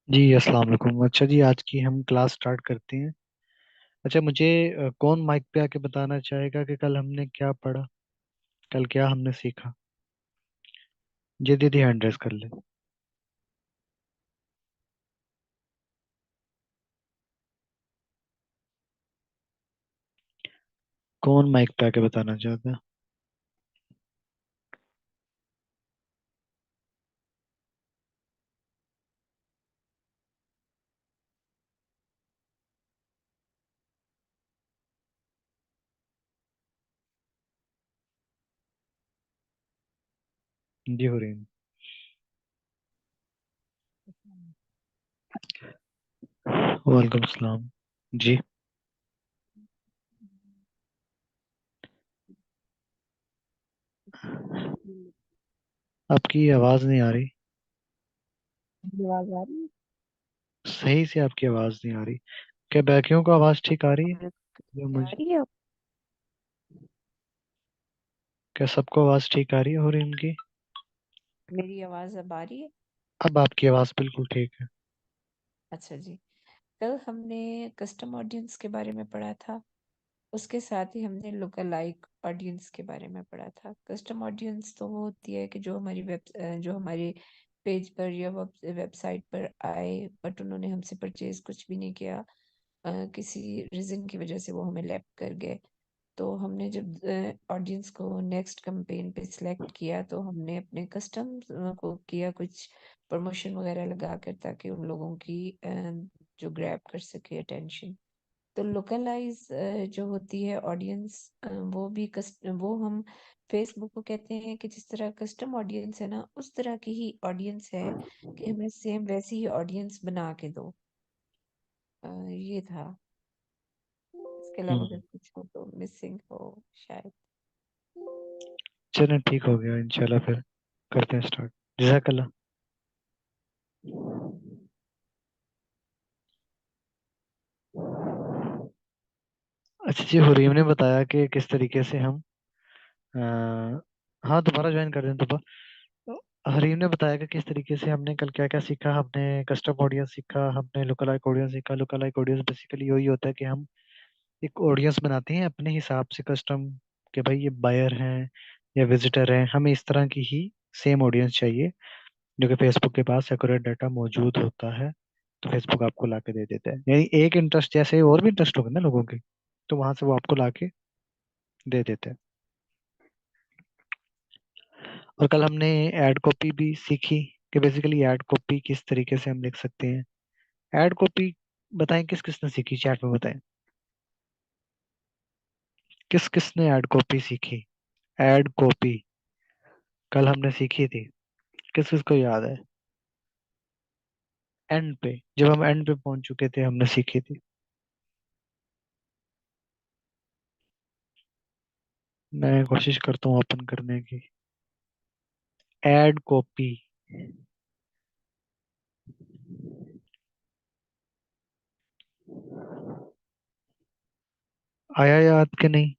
जी अस्सलाम वालेकुम। अच्छा जी, आज की हम क्लास स्टार्ट करते हैं। अच्छा मुझे कौन माइक पे आके बताना चाहेगा कि कल हमने क्या पढ़ा, कल क्या हमने सीखा। जी दीदी हैंड रेस कर ले। कौन माइक पे आके बताना चाहता है। जी हो रही है। वालेकुम सलाम। जी। आपकी आवाज नहीं आ रही। आवाज आ रही है। सही से आपकी आवाज नहीं आ रही। क्या बाकियों को आवाज ठीक आ रही है या आ मुझे? रही है। क्या सबको आवाज ठीक आ रही है हो रही उनकी? मेरी आवाज अब आ रही है। अब आपकी आवाज बिल्कुल ठीक है। अच्छा जी। कल हमने कस्टम ऑडियंस के बारे में पढ़ा था। उसके साथ ही हमने लुक अलाइक ऑडियंस के बारे में पढ़ा था। कस्टम ऑडियंस तो वो होती है कि जो हमारे पेज पर या वेबसाइट पर आए, बट उन्होंने हमसे परचेज कुछ भी नहीं किया। किसी रीजन की वजह से वो हमें लेफ्ट कर गए। तो हमने जब ऑडियंस को नेक्स्ट कैंपेन पे सिलेक्ट किया, तो हमने अपने कस्टम को किया कुछ प्रमोशन वगैरह लगा कर, ताकि उन लोगों की जो ग्रैब कर सके अटेंशन। तो लोकलाइज जो होती है ऑडियंस, वो हम फेसबुक को कहते हैं कि जिस तरह कस्टम ऑडियंस है ना, उस तरह की ही ऑडियंस है कि हमें सेम वैसी ही ऑडियंस बना के दो। ये था। इसके अलावा अगर हम्म। कुछ हो तो मिसिंग हो शायद। चलें ठीक हो गया, इंशाल्लाह फिर करते हैं स्टार्ट। जज़ाकल्लाह। अच्छा जी, हुरीम ने बताया कि किस तरीके से हम हाँ दोबारा ज्वाइन कर दें दोबारा। तो हरीम ने बताया कि किस तरीके से हमने कल क्या क्या सीखा। हमने कस्टम ऑडियंस सीखा, हमने लुकलाइक ऑडियंस सीखा। लुकलाइक ऑडियंस बेसिकली वही होता है कि हम एक ऑडियंस बनाते हैं अपने हिसाब से कस्टम, कि भाई ये बायर हैं या विजिटर हैं, हमें इस तरह की ही सेम ऑडियंस चाहिए जो कि फेसबुक के पास एक्यूरेट डाटा मौजूद होता है। तो फेसबुक आपको ला के दे देता है, यानी एक इंटरेस्ट जैसे और भी इंटरेस्ट होगा ना लोगों के, तो वहां से वो आपको ला के दे देते हैं। और कल हमने ऐड कॉपी भी सीखी कि बेसिकली ऐड कॉपी किस तरीके से हम लिख सकते हैं। ऐड कॉपी बताएं किस किस ने सीखी, चैट में बताएं किस किस ने ऐड कॉपी सीखी। ऐड कॉपी कल हमने सीखी थी, किस किस को याद है? एंड पे, जब हम एंड पे पहुंच चुके थे हमने सीखी थी। मैं कोशिश करता हूँ ओपन करने की। ऐड कॉपी आया याद के नहीं?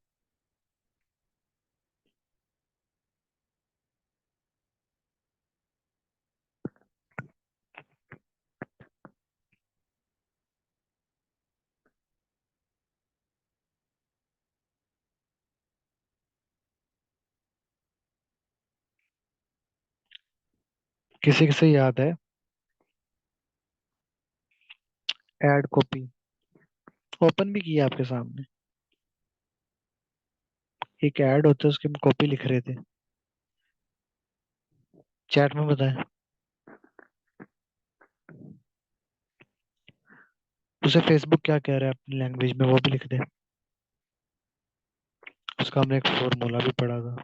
किसी किसे याद है? ऐड कॉपी ओपन भी किया आपके सामने। एक ऐड होता है, उसकी हम कॉपी लिख रहे थे। चैट में बताएं। उसे फेसबुक क्या कह रहा है अपनी लैंग्वेज में, वो भी लिख दे। उसका हमने एक फॉर्मूला भी पढ़ा था।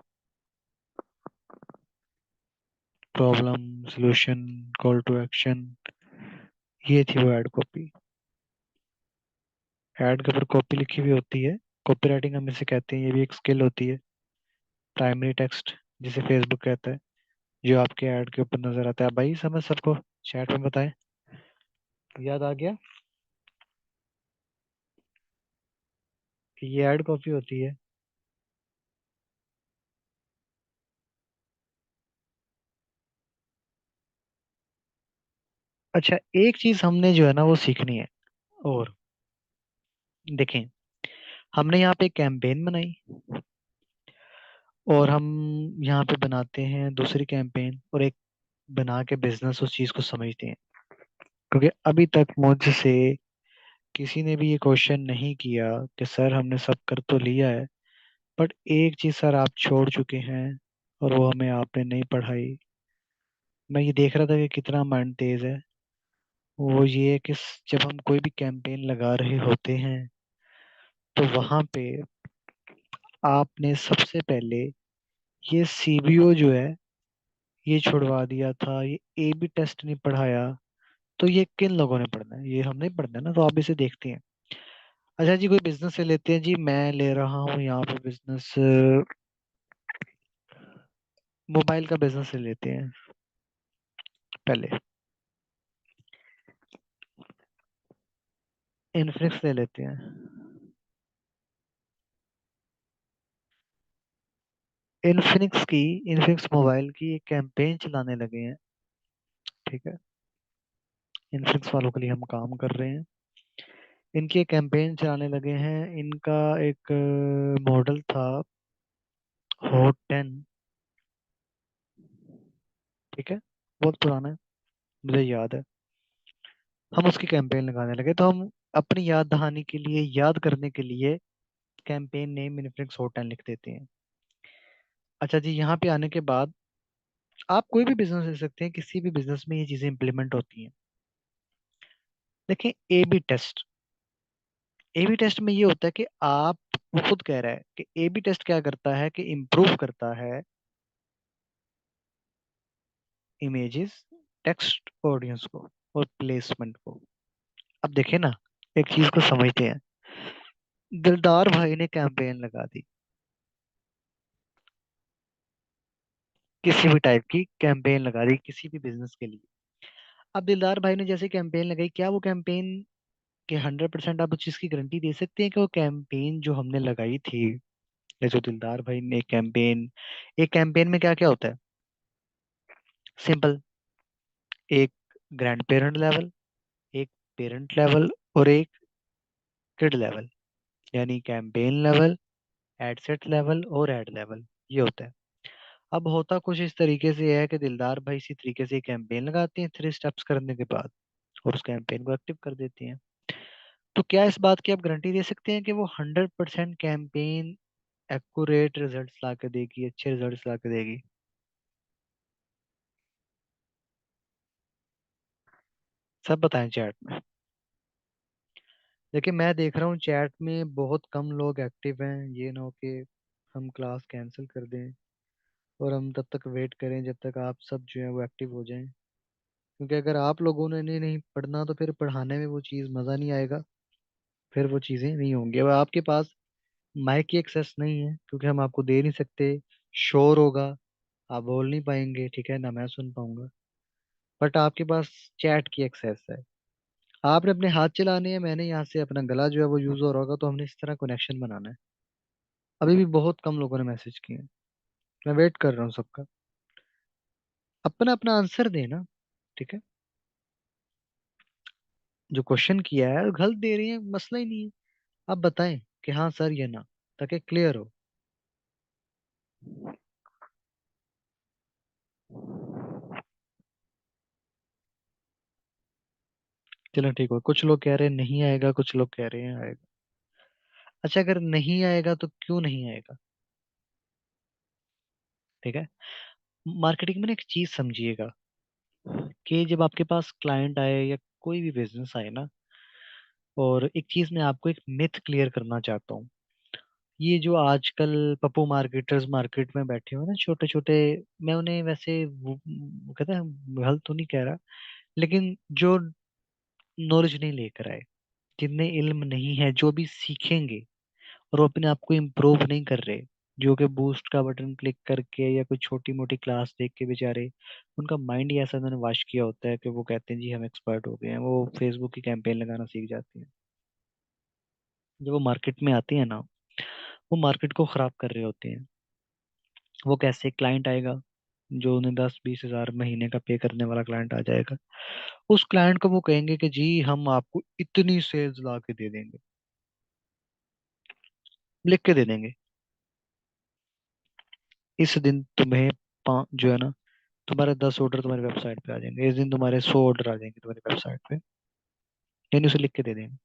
Problem, solution, call to action, ये थी वो ऐड कॉपी। ऐड के ऊपर कॉपी लिखी हुई होती है। कॉपी राइटिंग हम इसे कहते हैं, ये भी एक स्किल होती है। प्राइमरी टेक्स्ट जिसे फेसबुक कहता है, जो आपके ऐड के ऊपर नजर आता है। भाई समझ सबको? चैट में बताएं। याद आ गया कि ये ऐड कॉपी होती है। अच्छा, एक चीज हमने जो है ना वो सीखनी है। और देखें, हमने यहाँ पे कैंपेन बनाई, और हम यहाँ पे बनाते हैं दूसरी कैंपेन, और एक बना के बिजनेस उस चीज को समझते हैं। क्योंकि अभी तक मुझसे किसी ने भी ये क्वेश्चन नहीं किया कि सर हमने सब कर तो लिया है, बट एक चीज सर आप छोड़ चुके हैं, और वो हमें आपने नहीं पढ़ाई। मैं ये देख रहा था कि कितना माइंड तेज है। वो ये है कि जब हम कोई भी कैंपेन लगा रहे होते हैं, तो वहां पे आपने सबसे पहले ये सीबीओ जो है ये छुड़वा दिया था, ये ए बी टेस्ट नहीं पढ़ाया। तो ये किन लोगों ने पढ़ना है? ये हम नहीं पढ़ना है ना, तो आप इसे देखते हैं। अच्छा जी, कोई बिजनेस ले लेते हैं जी, मैं ले रहा हूँ यहाँ पे बिजनेस, मोबाइल का बिजनेस ले लेते हैं पहले। इन्फिनिक्स ले लेते हैं। इन्फिनिक्स मोबाइल की एक कैंपेन चलाने लगे हैं। ठीक है, इन्फिनिक्स वालों के लिए हम काम कर रहे हैं। इनकी एक कैंपेन चलाने लगे हैं। इनका एक मॉडल था, हॉट 10। ठीक है, बहुत पुराना है, मुझे याद है। हम उसकी कैंपेन लगाने लगे, तो हम अपनी याद दहानी के लिए, याद करने के लिए कैंपेन नेम इन्फिनिक्स हॉट 10 लिख देते हैं। अच्छा जी, यहाँ पे आने के बाद आप कोई भी बिजनेस ले सकते हैं, किसी भी बिजनेस में ये चीजें इंप्लीमेंट होती हैं। देखें, ए बी टेस्ट में ये होता है कि आप, वो खुद कह रहा है कि ए बी टेस्ट क्या करता है कि इम्प्रूव करता है इमेजेस, टेक्स्ट, ऑडियंस को और प्लेसमेंट को। अब देखें ना, एक चीज को समझते हैं। दिलदार भाई ने कैंपेन लगा दी, किसी भी टाइप की कैंपेन लगा दी किसी भी बिजनेस के लिए। अब दिलदार भाई ने जैसे कैंपेन लगाई, क्या वो कैंपेन के 100% आप उस चीज की गारंटी दे सकते हैं कि वो कैंपेन जो हमने लगाई थी, जैसे दिलदार भाई ने एक कैंपेन में क्या क्या होता है? सिंपल, एक ग्रैंड पेरेंट लेवल, एक पेरेंट लेवल, और एक किड लेवल। यानी campaign level, ad set level और एड लेवल, ये होता है। अब होता कुछ इस तरीके से है कि दिलदार भाई इसी तरीके से कैंपेन लगाते हैं 3 स्टेप्स करने के बाद, और उस कैंपेन को एक्टिव कर देते हैं। तो क्या इस बात की आप गारंटी दे सकते हैं कि वो 100% कैंपेन एक्यूरेट रिजल्ट्स ला के देगी, अच्छे रिजल्ट्स ला के देगी? सब बताएं चैट में। देखिए, मैं देख रहा हूँ चैट में बहुत कम लोग एक्टिव हैं। ये ना हो कि हम क्लास कैंसिल कर दें और हम तब तक वेट करें जब तक आप सब जो है वो एक्टिव हो जाएं। क्योंकि अगर आप लोगों ने नहीं पढ़ना, तो फिर पढ़ाने में वो चीज़ मज़ा नहीं आएगा, फिर वो चीज़ें नहीं होंगी। अब आपके पास माइक की एक्सेस नहीं है, क्योंकि हम आपको दे नहीं सकते। शोर होगा, आप बोल नहीं पाएंगे, ठीक है ना, मैं सुन पाऊंगा। बट आपके पास चैट की एक्सेस है, आपने अपने हाथ चलाने हैं, मैंने यहाँ से अपना गला जो है वो यूज हो रहा होगा, तो हमने इस तरह कनेक्शन बनाना है। अभी भी बहुत कम लोगों ने मैसेज किए हैं, मैं वेट कर रहा हूँ सबका। अपना अपना आंसर देना, ठीक है। जो क्वेश्चन किया है गलत दे रही है, मसला ही नहीं है। आप बताएं कि हाँ सर या ना, ताकि क्लियर हो। चलो ठीक हो, कुछ लोग कह रहे हैं नहीं आएगा, कुछ लोग कह रहे हैं आएगा। अच्छा, अगर नहीं आएगा तो क्यों नहीं आएगा? ठीक है, मार्केटिंग में ना एक चीज समझिएगा, कि जब आपके पास क्लाइंट आए या कोई भी बिजनेस आए ना, और एक चीज मैं आपको एक मिथ क्लियर करना चाहता हूँ। ये जो आजकल पप्पू मार्केटर्स मार्केट में बैठे हुए हैं ना, छोटे छोटे, मैं उन्हें वैसे वो कहते हैं, गलत तो नहीं कह रहा, लेकिन जो नॉलेज नहीं लेकर आए, जिनमें इल्म नहीं है, जो भी सीखेंगे और वो अपने आप को इम्प्रूव नहीं कर रहे, जो कि बूस्ट का बटन क्लिक करके या कोई छोटी मोटी क्लास देख के बेचारे, उनका माइंड ही ऐसा उन्होंने वॉश किया होता है कि वो कहते हैं जी हम एक्सपर्ट हो गए हैं, वो फेसबुक की कैंपेन लगाना सीख जाते हैं। जब वो मार्केट में आती है ना, वो मार्केट को खराब कर रहे होते हैं। वो कैसे? क्लाइंट आएगा, जो उन्हें 10-20 हजार महीने का पे करने वाला क्लाइंट आ जाएगा, उस क्लाइंट को वो कहेंगे कि जी हम आपको इतनी सेल्स ला के दे देंगे, लिख के दे देंगे। इस दिन तुम्हें पाँच जो है ना, तुम्हारे 10 ऑर्डर तुम्हारी वेबसाइट पे आ जाएंगे, इस दिन तुम्हारे 100 ऑर्डर आ जाएंगे तुम्हारी वेबसाइट पे, यानी उसे लिख के दे देंगे।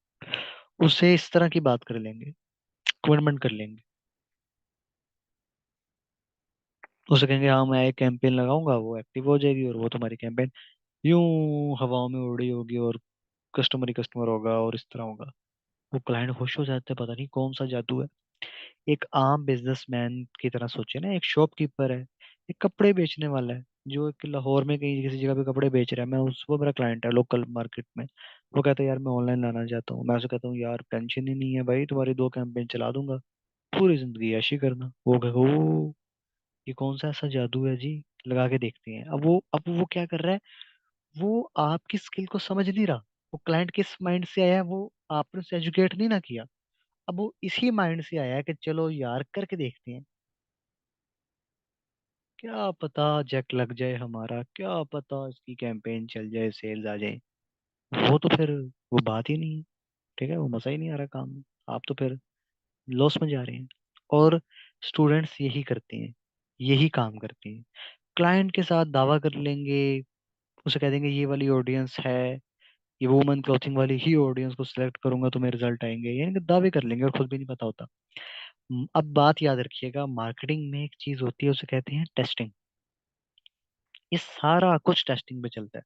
उससे इस तरह की बात कर लेंगे, कमिटमेंट कर लेंगे। उसे कहेंगे हाँ मैं एक कैंपेन लगाऊंगा, वो एक्टिव हो जाएगी और वो तुम्हारी कैंपेन यूं हवाओं में उड़ी होगी, और कस्टमर ही कस्टमर होगा और इस तरह होगा। वो क्लाइंट खुश हो जाते हैं, पता नहीं कौन सा जादू है। एक आम बिजनेसमैन की तरह सोचे ना, एक शॉपकीपर है, एक कपड़े बेचने वाला है, जो एक लाहौर में कहीं किसी जगह पे कपड़े बेच रहा है, मैं उस वो मेरा क्लाइंट है लोकल मार्केट में। वो कहता है यार मैं ऑनलाइन लाना चाहता हूँ, मैं उसे कहता हूँ यार टेंशन ही नहीं है भाई, तुम्हारी 2 कैंपेन चला दूंगा, पूरी जिंदगी ऐशी करना। वो कहेगा ओ, ये कौन सा ऐसा जादू है जी, लगा के देखते हैं। अब वो क्या कर रहा है, वो आपकी स्किल को समझ नहीं रहा, वो क्लाइंट किस माइंड से आया है, वो आपने उसे एजुकेट नहीं ना किया। अब वो इसी माइंड से आया है कि चलो यार करके देखते हैं, क्या पता जैक लग जाए हमारा, क्या पता इसकी कैंपेन चल जाए, सेल्स आ जाए। वो तो फिर वो बात ही नहीं है, ठीक है, वो मजा ही नहीं आ रहा काम में, आप तो फिर लॉस में जा रहे हैं। और स्टूडेंट्स यही करते हैं, यही काम करते हैं, क्लाइंट के साथ दावा कर लेंगे, उसे कह देंगे ये वाली ऑडियंस है, ये वुमन क्लोथिंग वाली ही ऑडियंस को सिलेक्ट करूंगा तो मेरे रिजल्ट आएंगे, यानी कि दावे कर लेंगे और खुद भी नहीं पता होता। अब बात याद रखिएगा, मार्केटिंग में एक चीज होती है उसे कहते हैं टेस्टिंग। ये सारा कुछ टेस्टिंग पे चलता है।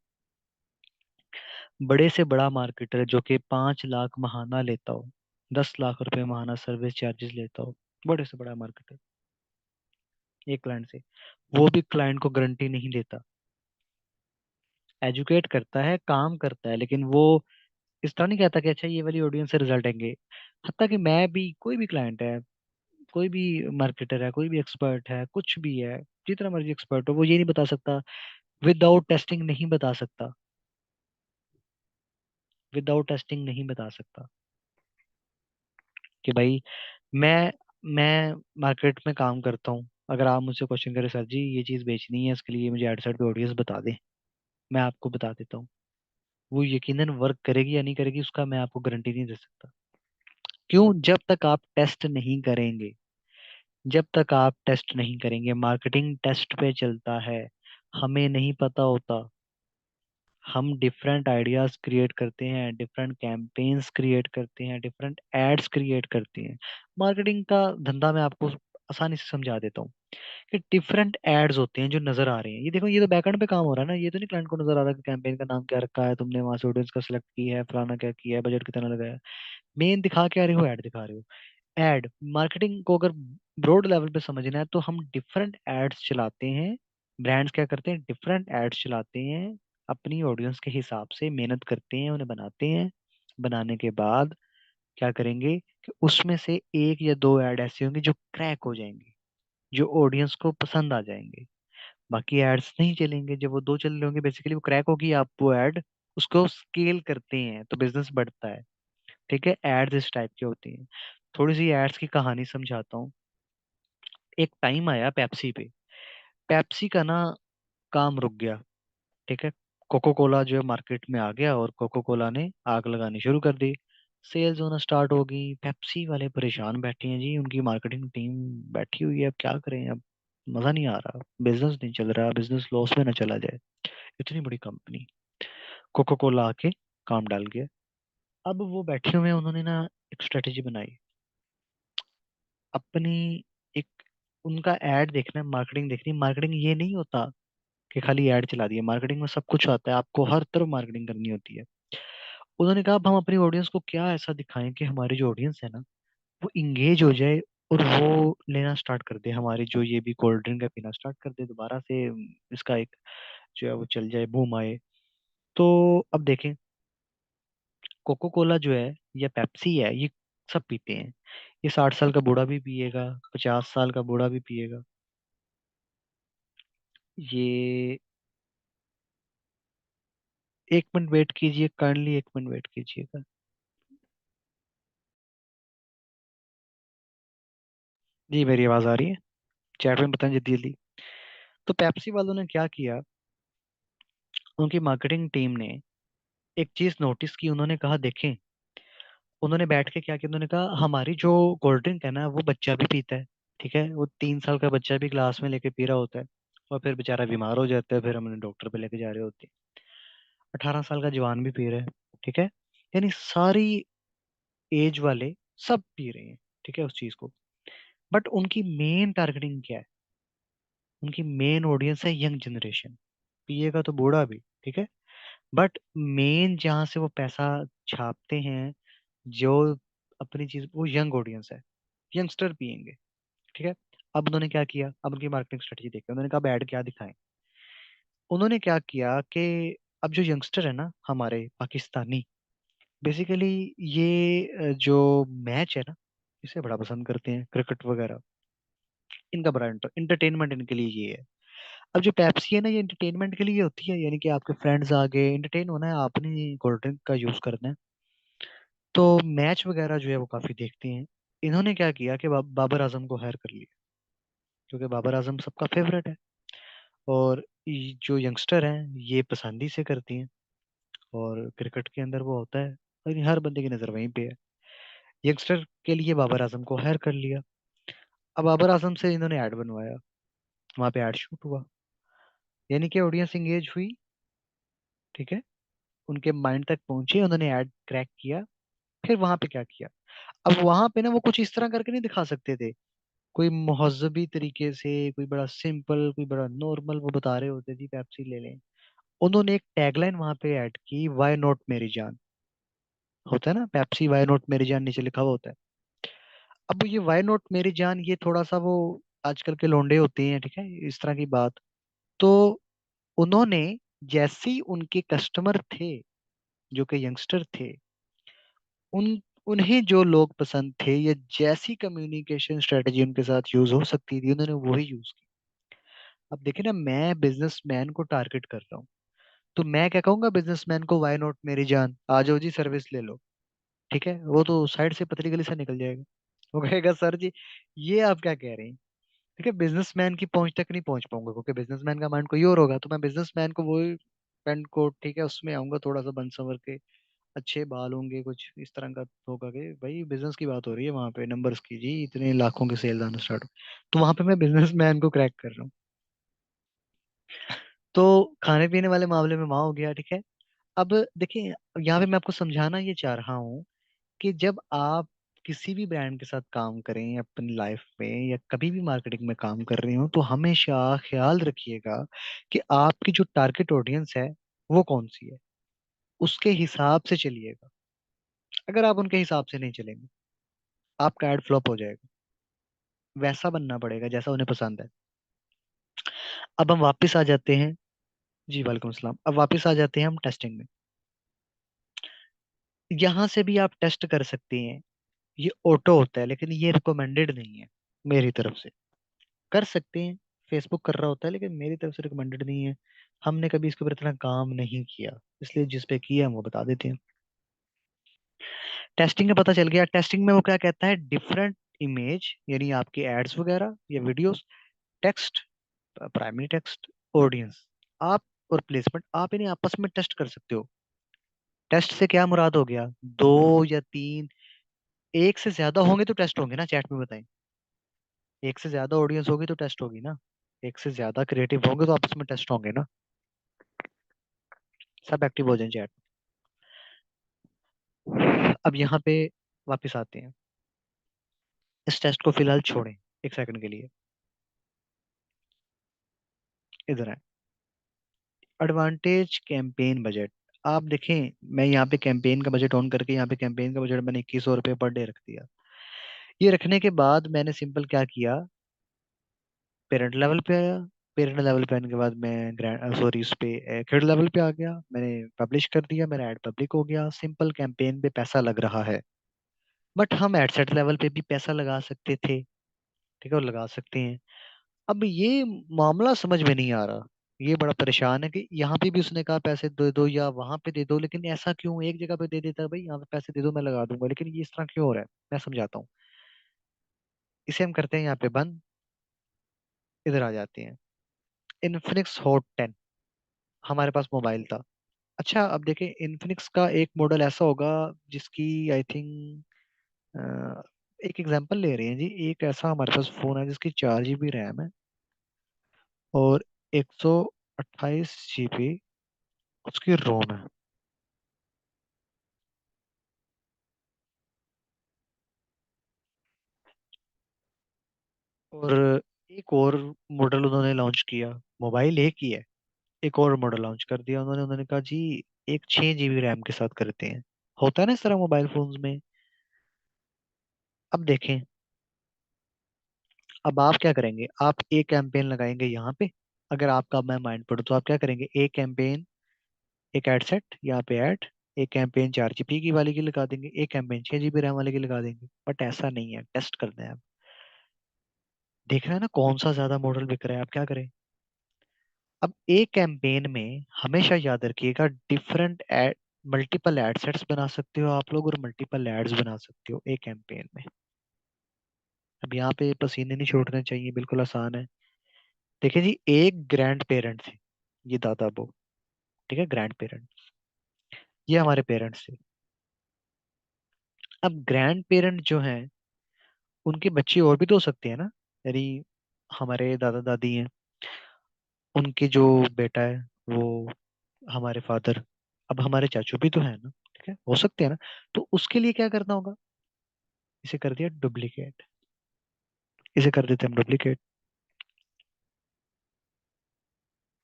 बड़े से बड़ा मार्केटर जो कि 5 लाख महाना लेता हो, 10 लाख रुपए महाना सर्विस चार्जेस लेता हो, बड़े से बड़ा मार्केटर एक क्लाइंट से, वो भी क्लाइंट को गारंटी नहीं देता। एजुकेट करता है, काम करता है, लेकिन वो इस तरह नहीं कहता कि अच्छा ये वाली ऑडियंस से रिजल्ट आएंगे। हत्ता कि मैं भी, कोई भी क्लाइंट है, कोई भी मार्केटर है, कोई भी एक्सपर्ट है, कुछ भी है, जितना मर्जी एक्सपर्ट हो, वो ये नहीं बता सकता, विदाउट टेस्टिंग नहीं बता सकता, विदाउट टेस्टिंग नहीं बता सकता कि भाई मैं मैं मार्केट में काम करता हूँ, अगर आप मुझसे क्वेश्चन करें सर जी ये चीज़ बेचनी है, इसके लिए मुझे एडसेट पे ऑडियंस बता दें, मैं आपको बता देता हूँ, वो यकीनन वर्क करेगी या नहीं करेगी उसका मैं आपको गारंटी नहीं दे सकता। क्यों? जब तक आप टेस्ट नहीं करेंगे, जब तक आप टेस्ट नहीं करेंगे, मार्केटिंग टेस्ट पे चलता है। हमें नहीं पता होता, हम डिफरेंट आइडियाज क्रिएट करते हैं, डिफरेंट कैंपेन्स क्रिएट करते हैं, डिफरेंट एड्स क्रिएट करते हैं। मार्केटिंग का धंधा मैं आपको आसानी से समझा देता हूँ कि डिफरेंट एड्स होते हैं जो नजर आ रहे हैं। ये देखो, ये तो बैकएंड पे काम हो रहा है ना, ये तो नहीं क्लाइंट को नजर आ रहा कि कैंपेन का नाम क्या रखा है तुमने, वहां से ऑडियंस का सिलेक्ट किया है, फलाना क्या किया है, बजट कितना लगाया। मेन दिखा के आ रहे हो, ऐड दिखा रहे हो। एड मार्केटिंग को अगर ब्रॉड लेवल पे समझना है तो हम डिफरेंट एड्स चलाते हैं। ब्रांड्स क्या करते हैं, डिफरेंट एड्स चलाते हैं, अपनी ऑडियंस के हिसाब से मेहनत करते हैं, उन्हें बनाते हैं। बनाने के बाद क्या करेंगे कि उसमें से एक या दो ऐड ऐसे होंगे जो क्रैक हो जाएंगे, जो ऑडियंस को पसंद आ जाएंगे। बाकी एड्स नहीं चलेंगे, जब वो दो चल रहे होंगे बेसिकली वो क्रैक होगी, आप वो ऐड उसको स्केल करते हैं तो बिजनेस बढ़ता है। ठीक है, एड्स इस टाइप की होती हैं। थोड़ी सी एड्स की कहानी समझाता हूँ। एक टाइम आया पेप्सी पे, पेप्सी का ना काम रुक गया। ठीक है, कोको कोला जो है मार्केट में आ गया और कोको कोला ने आग लगानी शुरू कर दी, सेल्स होना स्टार्ट हो गई। पेप्सी वाले परेशान बैठे हैं जी, उनकी मार्केटिंग टीम बैठी हुई है, अब क्या करें, अब मजा नहीं आ रहा, बिजनेस नहीं चल रहा, बिजनेस लॉस में ना चला जाए। इतनी बड़ी कंपनी कोको कोला आके काम डाल गया। अब वो बैठे हुए हैं, उन्होंने ना एक स्ट्रेटेजी बनाई अपनी। एक उनका एड देखना है, मार्केटिंग देखनी है। मार्केटिंग ये नहीं होता कि खाली ऐड चला दिया, मार्केटिंग में सब कुछ आता है, आपको हर तरफ मार्केटिंग करनी होती है। उन्होंने कहा अब हम अपनी ऑडियंस को क्या ऐसा दिखाएं कि हमारी जो ऑडियंस है ना वो इंगेज हो जाए और वो लेना स्टार्ट कर दे, हमारी जो ये भी कोल्ड ड्रिंक है पीना स्टार्ट कर दे दोबारा से, इसका एक जो है वो चल जाए, बूम आए। तो अब देखें, कोको कोला जो है या पेप्सी है, ये सब पीते हैं, ये 60 साल का बूढ़ा भी पिएगा, 50 साल का बूढ़ा भी पिएगा। ये 1 मिनट वेट कीजिए, काइंडली 1 मिनट वेट कीजिएगा। जी मेरी आवाज़ आ रही है? चैट में बताएं जल्दी जल्दी। तो पेप्सी वालों ने क्या किया, उनकी मार्केटिंग टीम ने एक चीज नोटिस की। उन्होंने कहा देखें, उन्होंने बैठ के क्या किया, उन्होंने कहा हमारी जो कोल्ड ड्रिंक है ना वो बच्चा भी पीता है, ठीक है, वो 3 साल का बच्चा भी ग्लास में लेके पी रहा होता है, और फिर बेचारा बीमार हो जाता है, फिर हम उन्हें डॉक्टर पे लेके जा रहे होते हैं। 18 साल का जवान भी पी रहा है, ठीक है, यानी सारी एज वाले सब पी रहे हैं, ठीक है, उस चीज को। बट उनकी मेन टारगेटिंग क्या है, उनकी मेन ऑडियंस है यंग जनरेशन। पिएगा तो बूढ़ा भी, ठीक है, बट मेन जहाँ से वो पैसा छापते हैं, जो अपनी चीज, वो यंग ऑडियंस है, यंगस्टर पियेंगे, ठीक है। अब उन्होंने क्या किया, अब उनकी मार्केटिंग स्ट्रेटजी देखिए, उन्होंने कहा अब ऐड क्या दिखाएं। उन्होंने क्या किया कि अब जो यंगस्टर है ना हमारे पाकिस्तानी, बेसिकली ये जो मैच है ना, इसे बड़ा पसंद करते हैं, क्रिकेट वगैरह, इनका बड़ा इंटरटेनमेंट इनके लिए ये है। अब जो पेप्सी है ना, ये इंटरटेनमेंट के लिए होती है, यानी कि आपके फ्रेंड्स आ गए, एंटरटेन होना है, आपने कोल्ड ड्रिंक का यूज करना है, तो मैच वगैरह जो है वो काफी देखते हैं। इन्होंने क्या किया कि बाबर आजम को हायर कर लिया, क्योंकि बाबर आजम सबका फेवरेट है, और जो यंगस्टर हैं ये पसंद ही से करती हैं, और क्रिकेट के अंदर वो होता है, लेकिन हर बंदे की नजर वहीं पे है। यंगस्टर के लिए बाबर आजम को हायर कर लिया। अब बाबर आजम से इन्होंने ऐड बनवाया, वहां पे ऐड शूट हुआ, यानी कि ऑडियंस इंगेज हुई, ठीक है, उनके माइंड तक पहुंची, उन्होंने ऐड क्रैक किया। फिर वहां पे क्या किया, अब वहां पे ना वो कुछ इस तरह करके नहीं दिखा सकते थे, कोई महजबी तरीके से, कोई बड़ा सिंपल, कोई बड़ा नॉर्मल वो बता रहे होते जी पेप्सी ले लें। उन्होंने एक टैगलाइन वहां पे ऐड की, वाई नॉट मेरी जान, होता है ना पेप्सी वाई नॉट मेरी जान नीचे लिखा हुआ होता है। अब ये वाई नॉट मेरी जान, ये थोड़ा सा वो आजकल के लोंडे होते हैं, ठीक है, इस तरह की बात। तो उन्होंने, जैसे ही उनके कस्टमर थे जो कि यंगस्टर थे, उन उन्हें जो लोग पसंद थे, या जैसी कम्युनिकेशन स्ट्रेटजी उनके साथ यूज हो सकती थी, उन्होंने वही यूज की। अब देखिए ना, मैं बिजनेसमैन को टारगेट कर रहा हूँ, तो मैं क्या कहूंगा बिजनेसमैन को, वाई नॉट मेरी जान, आ जाओ जी सर्विस ले लो, ठीक है, वो तो साइड से पतली गली से निकल जाएगा, वो कहेगा सर जी ये आप क्या कह रहे हैं, ठीक है, बिजनेसमैन की पहुंच तक नहीं पहुंच पाऊंगा, क्योंकि बिजनेसमैन का माइंड कोई और होगा, तो मैं बिजनेसमैन को वही पेंट कोट, ठीक है, उसमें आऊंगा, थोड़ा सा बन संवर के, अच्छे बाल होंगे, कुछ इस तरह का होगा कि भाई बिजनेस की बात हो रही है, वहां पे नंबर्स की जी, इतने लाखों के सेल आना स्टार्ट हो, तो वहां पे मैं बिजनेसमैन को क्रैक कर रहा हूँ। तो खाने पीने वाले मामले में वहां हो गया, ठीक है। अब देखिए, यहाँ पे मैं आपको समझाना ये चाह रहा हूँ कि जब आप किसी भी ब्रांड के साथ काम करें अपनी लाइफ में, या कभी भी मार्केटिंग में काम कर रहे हो, तो हमेशा ख्याल रखिएगा कि आपकी जो टारगेट ऑडियंस है वो कौन सी है, उसके हिसाब से चलिएगा। अगर आप उनके हिसाब से नहीं चलेंगे, आपका एड फ्लॉप हो जाएगा। वैसा बनना पड़ेगा जैसा उन्हें पसंद है। अब हम वापस आ जाते हैं, जी वालेकुम सलाम, अब वापस आ जाते हैं हम टेस्टिंग में। यहाँ से भी आप टेस्ट कर सकते हैं, ये ऑटो होता है, लेकिन ये रिकमेंडेड नहीं है मेरी तरफ से। कर सकते हैं, फेसबुक कर रहा होता है, लेकिन मेरी तरफ से रिकमेंडेड नहीं है। हमने कभी इसके ऊपर इतना काम नहीं किया, इसलिए जिस पे किया हम वो बता देते हैं। टेस्टिंग में पता चल गया, टेस्टिंग में वो क्या कहता है, डिफरेंट इमेज, यानी आपके एड्स वगैरह या videos, text, primary text, audience, आप और प्लेसमेंट, आप इन्हें आपस में टेस्ट कर सकते हो। टेस्ट से क्या मुराद हो गया, दो या तीन, एक से ज्यादा होंगे तो टेस्ट होंगे ना, चैट में बताएं। एक से ज्यादा ऑडियंस होगी तो टेस्ट होगी ना, एक से ज्यादा क्रिएटिव होंगे तो आपस में टेस्ट होंगे ना, सब एक्टिव हो जाए चैट। अब यहाँ पे वापस आते हैं, इस टेस्ट को फिलहाल छोड़ें एक सेकंड के लिए, इधर है एडवांटेज कैंपेन बजट। आप देखें, मैं यहाँ पे कैंपेन का बजट ऑन करके, यहाँ पे कैंपेन का बजट मैंने 2100 रुपये पर डे रख दिया। ये रखने के बाद मैंने सिंपल क्या किया, पेरेंट लेवल पे आया, पेरेंट लेवल पे आने के बाद मैं ग्रैंड सॉरी उस पे किड लेवल पे आ गया, मैंने पब्लिश कर दिया, मेरा ऐड पब्लिक हो गया, सिंपल कैंपेन पे पैसा लग रहा है। बट हम एड सेट लेवल पे भी पैसा लगा सकते थे, ठीक है, और लगा सकते हैं। अब ये मामला समझ में नहीं आ रहा, ये बड़ा परेशान है कि यहाँ पे भी उसने कहा पैसे दे दो या वहां पे दे दो, लेकिन ऐसा क्यों, एक जगह पे दे देता है भाई, यहाँ पे पैसे दे दो मैं लगा दूंगा, लेकिन ये इस तरह क्यों हो रहा है, मैं समझाता हूँ। इसे हम करते हैं यहाँ पे बंद, इधर आ जाते हैं। इन्फिनिक्स हॉट 10 हमारे पास मोबाइल था। अच्छा अब देखें, इन्फिनिक्स का एक मॉडल ऐसा होगा जिसकी आई थिंक, एक एग्जांपल ले रहे हैं जी, एक ऐसा हमारे पास फोन है जिसकी 4 GB रैम है और 128 GB उसकी रोम है। और एक और मॉडल उन्होंने लॉन्च किया, मोबाइल एक ही है, एक और मॉडल लॉन्च कर दिया उन्होंने। उन्होंने कहा जी एक 6 GB रैम के साथ करते हैं। होता है ना इस तरह मोबाइल फोन्स में। अब देखें, अब आप क्या करेंगे, आप एक कैंपेन लगाएंगे यहाँ पे। अगर आपका मैं माइंड पढ़ू तो आप क्या करेंगे, एक कैंपेन, एक एड सेट यहाँ पे ऐड, एक कैंपेन 4 GB की वाले की लगा देंगे, एक कैंपेन 6 GB रैम वाले की लगा देंगे। बट ऐसा नहीं है, टेस्ट करना है अब। देखना है ना कौन सा ज्यादा मॉडल बिक रहा है, आप क्या करें। अब एक कैंपेन में हमेशा याद रखिएगा, different ad, multiple ad sets बना सकते हो आप लोग और मल्टीपल एड्स बना सकते हो एक कैंपेन में। अब यहाँ पे पसीने नहीं छूटने चाहिए, बिल्कुल आसान है। देखिए जी, एक ग्रैंड पेरेंट थे, ये दादा वो, ठीक है, ग्रैंड पेरेंट, ये हमारे पेरेंट्स थे। अब ग्रैंड पेरेंट जो हैं उनके बच्चे और भी तो हो सकते हैं ना, यानी हमारे दादा दादी हैं, उनके जो बेटा है वो हमारे फादर, अब हमारे चाचू भी तो है ना, ठीक है, हो सकते हैं ना। तो उसके लिए क्या करना होगा, इसे कर दिया डुप्लीकेट, इसे कर देते हम डुप्लीकेट।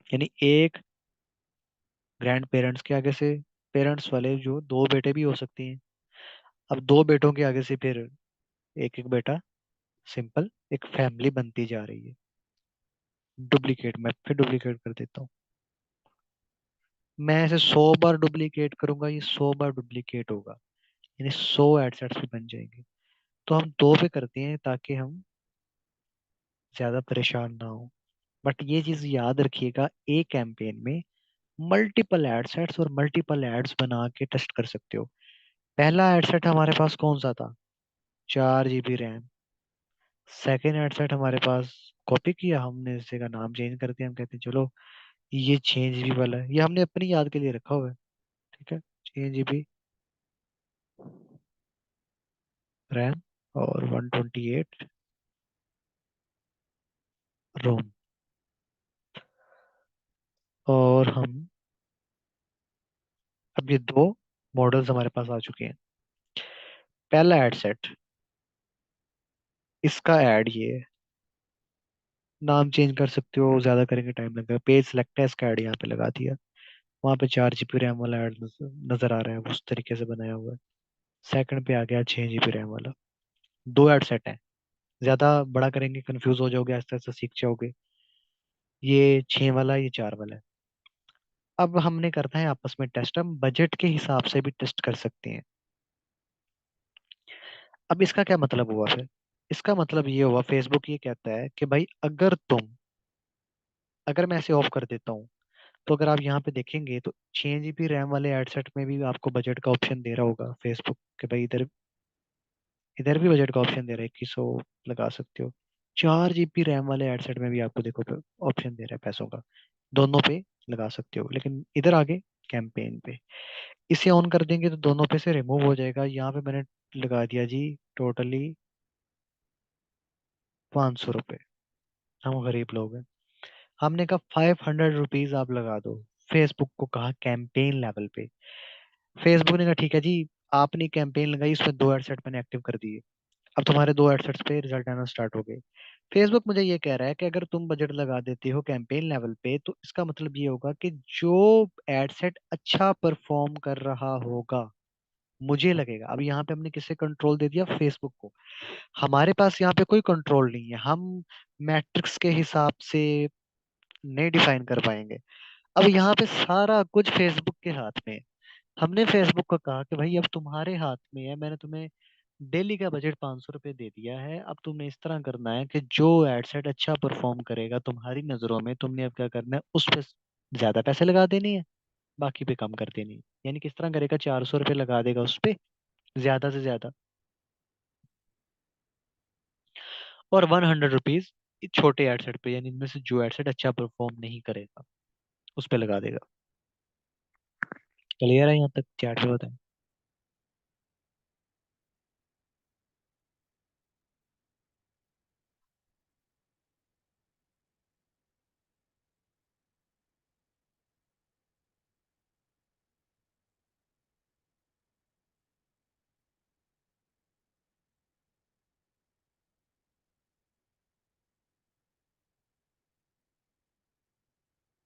यानी एक ग्रैंड पेरेंट्स के आगे से, पेरेंट्स वाले जो दो बेटे भी हो सकते हैं, अब दो बेटों के आगे से फिर एक एक बेटा, सिंपल एक फैमिली बनती जा रही है। डुप्लीकेट, मैं फिर डुप्लीकेट कर देता हूँ। मैं ऐसे 100 बार डुप्लीकेट करूंगा, ये 100 बार डुप्लीकेट होगा, यानी 100 एडसेट्स भी बन जाएंगे। तो हम दो पे करते हैं ताकि हम ज्यादा परेशान ना हो। बट ये चीज याद रखिएगा, एक कैंपेन में मल्टीपल एडसेट्स और मल्टीपल एड्स बना के टेस्ट कर सकते हो। पहला एडसेट हमारे पास कौन सा था, 4 GB रैम। सेकेंड एडसेट हमारे पास, कॉपी किया हमने, इसे का नाम चेंज कर दिया, हम कहते हैं चलो ये 6 GB वाला है, ये हमने अपनी याद के लिए रखा हुआ है, ठीक है, 6 GB रैम और 128 रोम। और हम, अब ये दो मॉडल्स हमारे पास आ चुके हैं। पहला एड सेट, इसका ऐड ये है, नाम चेंज कर सकते हो, ज्यादा करेंगे टाइम लगेगा। पेज सेलेक्ट है, इसका ऐड यहाँ पे लगा दिया। वहां पे 4 GB रैम वाला ऐड नजर आ रहा है, उस तरीके से बनाया हुआ है। सेकंड पे आ गया 6 GB रैम वाला। दो ऐड सेट है, ज्यादा बड़ा करेंगे कंफ्यूज हो जाओगे, आस्ते आस्ते सीख जाओगे। ये 6 वाला, ये 4 वाला है। अब हमने करना है आपस में टेस्ट, हम बजट के हिसाब से भी टेस्ट कर सकते हैं। अब इसका क्या मतलब हुआ फिर, इसका मतलब ये हुआ, फेसबुक ये कहता है कि भाई अगर तुम, अगर मैं ऐसे ऑफ कर देता हूँ, तो अगर आप यहाँ पे देखेंगे तो 6 GB रैम वाले एडसेट में भी आपको बजट का ऑप्शन दे रहा होगा फेसबुक, कि भाई इधर, इधर भी बजट का ऑप्शन दे रहा है, 2100 लगा सकते हो। 4 GB रैम वाले एडसेट में भी आपको देखो ऑप्शन दे रहा है पैसों का, दोनों पे लगा सकते हो। लेकिन इधर आगे कैंपेन पे इसे ऑन कर देंगे तो दोनों पे से रिमूव हो जाएगा। यहाँ पे मैंने लगा दिया जी टोटली 500 रुपये। हम गरीब लोग हैं, हमने कहा 500 रुपीज आप लगा दो। फेसबुक को कहा कैंपेन लेवल पे, फेसबुक ने कहा ठीक है जी, आपने कैंपेन लगाई, उसमें दो एडसेट मैंने एक्टिव कर दिए, अब तुम्हारे दो एडसेट्स पे रिजल्ट आना स्टार्ट हो गए। फेसबुक मुझे ये कह रहा है कि अगर तुम बजट लगा देते हो कैंपेन लेवल पे तो इसका मतलब ये होगा कि जो एडसेट अच्छा परफॉर्म कर रहा होगा, मुझे लगेगा। अब यहाँ पे हमने किसे कंट्रोल दे दिया, फेसबुक को। हमारे पास यहाँ पे कोई कंट्रोल नहीं है, हम मैट्रिक्स के हिसाब से नहीं डिफाइन कर पाएंगे। अब यहाँ पे सारा कुछ फेसबुक के हाथ में है। हमने फेसबुक को कहा कि भाई अब तुम्हारे हाथ में है, मैंने तुम्हें डेली का बजट 500 रुपये दे दिया है, अब तुमने इस तरह करना है कि जो एडसेट अच्छा परफॉर्म करेगा तुम्हारी नजरों में, तुमने अब क्या करना है, उस पे ज्यादा पैसे लगा देने हैं, बाकी पे कम कर देनी है। यानी किस तरह करेगा, 400 रुपये लगा देगा उस पे ज्यादा से ज्यादा, और 100 रुपीज छोटे एडसेट पे, यानी इनमें से जो एडसेट अच्छा परफॉर्म नहीं करेगा उस पे लगा देगा। क्लियर है यहाँ तक? चैट पे बताएं।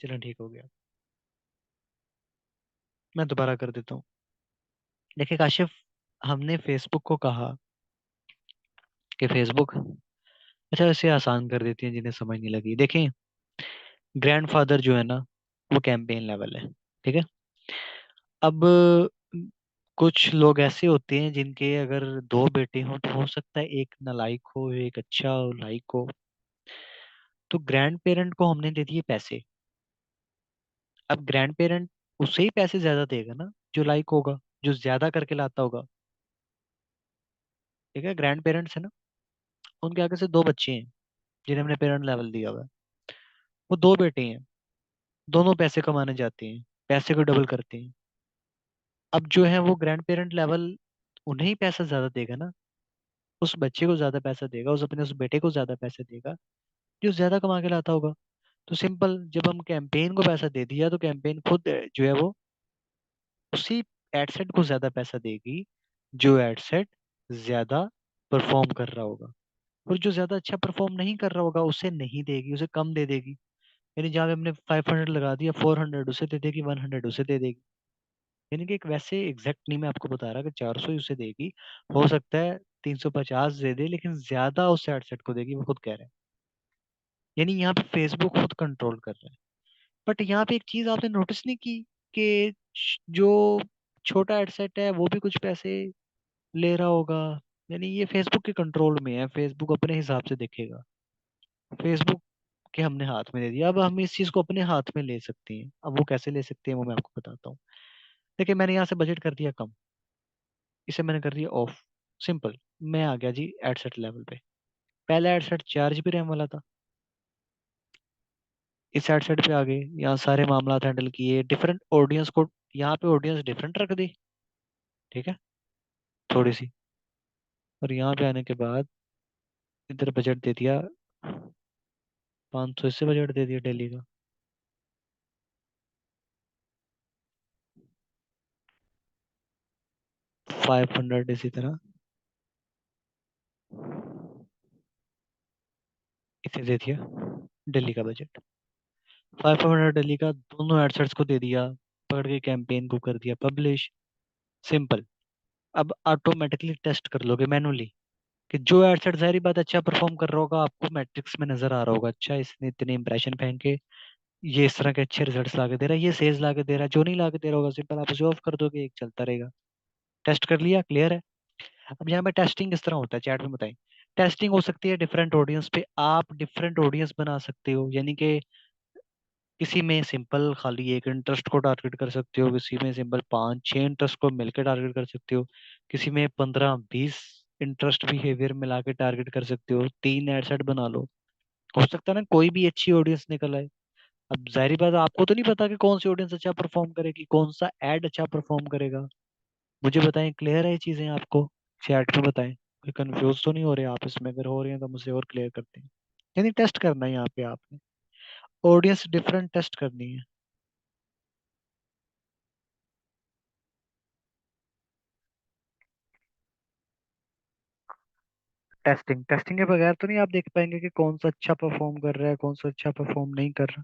चलो ठीक हो गया, मैं दोबारा कर देता हूँ। देखिए काशिफ, हमने फेसबुक को कहा कि फेसबुक अच्छा इसे आसान कर देती है जिन्हें समझ नहीं लगी। देखें, ग्रैंडफादर जो है ना, वो कैंपेन लेवल है, ठीक है। अब कुछ लोग ऐसे होते हैं जिनके अगर दो बेटे हों तो हो सकता है एक नालायक हो एक अच्छा लाइक हो। तो ग्रैंड पेरेंट को हमने दे दिए पैसे। अब ग्रैंड पेरेंट उसे ही पैसे ज्यादा देगा ना जो लाइक होगा, जो ज्यादा करके लाता होगा। ठीक है, ग्रैंड पेरेंट्स है ना, उनके आगे से दो बच्चे हैं जिन्हें हमने पेरेंट लेवल दिया हुआ है। वो दो बेटे हैं, दोनों पैसे कमाने जाते हैं, पैसे को डबल करते हैं। अब जो है वो ग्रैंड पेरेंट लेवल उन्हें ही पैसा ज्यादा देगा ना, उस बच्चे को ज्यादा पैसा देगा, उस अपने उस बेटे को ज्यादा पैसे देगा जो ज्यादा कमा के लाता होगा। तो सिंपल, जब हम कैंपेन को पैसा दे दिया तो कैंपेन खुद जो है वो उसी एडसेट को ज्यादा पैसा देगी जो एडसेट ज्यादा परफॉर्म कर रहा होगा। और जो ज्यादा अच्छा परफॉर्म नहीं कर रहा होगा उसे नहीं देगी, उसे कम दे देगी। यानी जहाँ पे हमने 500 लगा दिया, 400 उसे दे देगी, 100 उसे दे देगी। यानी कि एक वैसे एग्जैक्ट नहीं मैं आपको बता रहा कि 400 ही उसे देगी, हो सकता है 350 दे दे, लेकिन ज्यादा उस एडसेट को देगी, वो खुद कह रहे हैं। यानी यहाँ पे फेसबुक खुद कंट्रोल कर रहा है। बट यहाँ पे एक चीज आपने नोटिस नहीं की कि जो छोटा एडसेट है वो भी कुछ पैसे ले रहा होगा। यानी ये फेसबुक के कंट्रोल में है, फेसबुक अपने हिसाब से देखेगा। फेसबुक के हमने हाथ में दे दिया, अब हम इस चीज को अपने हाथ में ले सकते हैं। अब वो कैसे ले सकते हैं वो मैं आपको बताता हूँ। देखिए, मैंने यहाँ से बजट कर दिया कम, इसे मैंने कर दिया ऑफ। सिंपल, मैं आ गया जी एडसेट लेवल पे। पहला एडसेट 4 GB रैम वाला था, इस एडसेट पे आ गए, यहाँ सारे मामला हैंडल किए, डिफरेंट ऑडियंस को, यहाँ पे ऑडियंस डिफरेंट रख दी, ठीक है, थोड़ी सी। और यहाँ पे आने के बाद इधर बजट दे दिया 500, इससे बजट दे दिया डेली का। 500 इसी तरह इसे दे दिया दिल्ली का बजट। 500 दिल्ली का दोनों एडसेट्स को दे दिया, पकड़ के कैंपेन को कर दिया पब्लिश। सिंपल। अब ऑटोमेटिकली टेस्ट कर लोगे मैनुअली कि जो एडसेट जाहिर बात अच्छा परफॉर्म कर रहा होगा, आपको मैट्रिक्स में नजर आ रहा होगा, अच्छा इसने इतने इंप्रेशन फेंक के ये इस तरह के अच्छे रिजल्ट्स ला के दे रहा है, ये सेल्स ला के दे रहा है। जो नहीं ला के दे रहा होगा सिंपल आप उसे ऑफ कर दोगे, एक चलता रहेगा। टेस्ट कर लिया, क्लियर है। अब यहाँ पे टेस्टिंग किस तरह होता है चैट में बताएं। टेस्टिंग हो सकती है डिफरेंट ऑडियंस पे, आप डिफरेंट ऑडियंस बना सकते हो। यानी कि किसी में सिंपल खाली एक इंटरेस्ट को टारगेट कर सकते हो, किसी में सिंपल 5-6 इंटरेस्ट को मिलकर टारगेट कर सकते हो, किसी में 15-20 इंटरेस्ट बिहेवियर मिला के टारगेट कर सकते हो। 3 एड सेट बना लो, हो सकता है ना कोई भी अच्छी ऑडियंस निकल आए। अब जाहिर बात है, आपको तो नहीं पता कि कौन सी ऑडियंस अच्छा परफॉर्म करेगी, कौन सा एड अच्छा परफॉर्म करेगा। मुझे बताएं, क्लियर है ये चीजें आपको? चैट में बताएं, कोई कंफ्यूज तो नहीं हो रहे आप इसमें? अगर हो रहे हैं तो मुझे और क्लियर करते हैं। यानी टेस्ट करना है यहाँ पे आपने, ऑडियंस डिफरेंट टेस्ट करनी है। टेस्टिंग, टेस्टिंग के बगैर तो नहीं आप देख पाएंगे कि कौन सा अच्छा परफॉर्म कर रहा है, कौन सा अच्छा परफॉर्म नहीं कर रहा।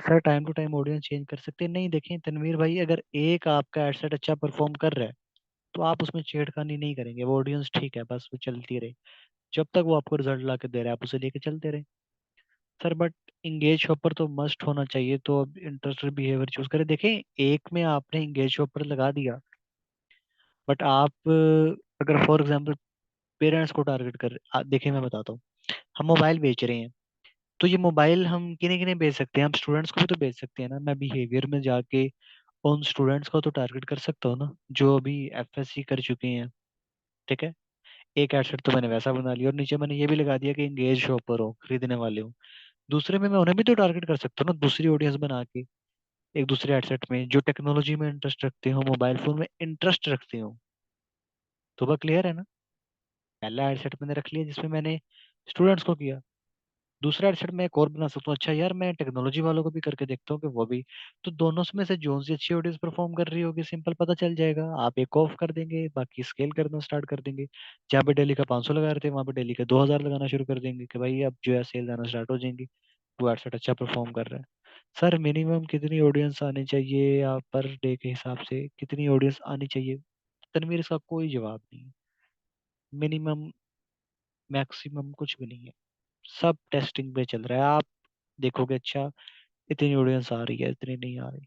Sir time to time audience change कर सकते हैं? नहीं, देखें तनवीर भाई, अगर एक आपका एडसेट अच्छा परफॉर्म कर रहा है तो आप उसमें छेड़खानी नहीं करेंगे, वो ऑडियंस ठीक है, बस वो चलती रहे। जब तक वो आपको रिजल्ट ला के दे रहा है आप उसे लेके चलते रहे। सर बट इंगेज शॉपर तो मस्ट होना चाहिए, तो अब इंटरेस्टेड बिहेवियर चूज करें। देखें, एक में आपने इंगेज शॉपर लगा दिया, बट आप अगर फॉर एग्जाम्पल पेरेंट्स को टारगेट कर देखें, मैं बताता हूँ, हम मोबाइल बेच रहे हैं, तो ये मोबाइल हम किन्हें किन्हें बेच सकते हैं? हम स्टूडेंट्स को भी तो बेच सकते हैं ना। मैं बिहेवियर में जाके उन स्टूडेंट्स को तो टारगेट कर सकता हूँ ना जो अभी एफएससी कर चुके हैं, ठीक है, एक एडसेट तो मैंने वैसा बना लिया और नीचे मैंने ये भी लगा दिया कि एंगेज शॉपर हो, खरीदने वाले हो। दूसरे में मैं उन्हें भी तो टारगेट कर सकता हूँ ना, दूसरी ऑडियंस बना के, एक दूसरे एडसेट में जो टेक्नोलॉजी में इंटरेस्ट रखते हो, मोबाइल फोन में इंटरेस्ट रखते हो। तो वह क्लियर है ना। पहला एडसेट मैंने रख लिया जिसमें मैंने स्टूडेंट्स को किया। दूसरा एडसेट मैं एक और बना सकता हूँ, अच्छा यार मैं टेक्नोलॉजी वालों को भी करके देखता हूँ कि वो भी। तो दोनों में से जोन सी अच्छी ऑडियंस परफॉर्म कर रही होगी, सिंपल पता चल जाएगा। आप एक ऑफ कर देंगे, बाकी स्केल करना स्टार्ट कर देंगे। जहाँ पे डेली का 500 लगा रहे थे, वहां पे डेली का 2000 लगाना शुरू कर देंगे कि भाई अब जो है सेल आना स्टार्ट हो जाएंगी। वो एडसेट अच्छा परफॉर्म कर रहा है। सर मिनिमम कितनी ऑडियंस आनी चाहिए, आप पर डे के हिसाब से कितनी ऑडियंस आनी चाहिए? तनवीर, इसका कोई जवाब नहीं है। मिनिमम मैक्सिमम कुछ भी नहीं है। सब टेस्टिंग पे चल रहा है। आप देखोगे अच्छा इतनी ऑडियंस आ रही है, इतनी नहीं आ रही।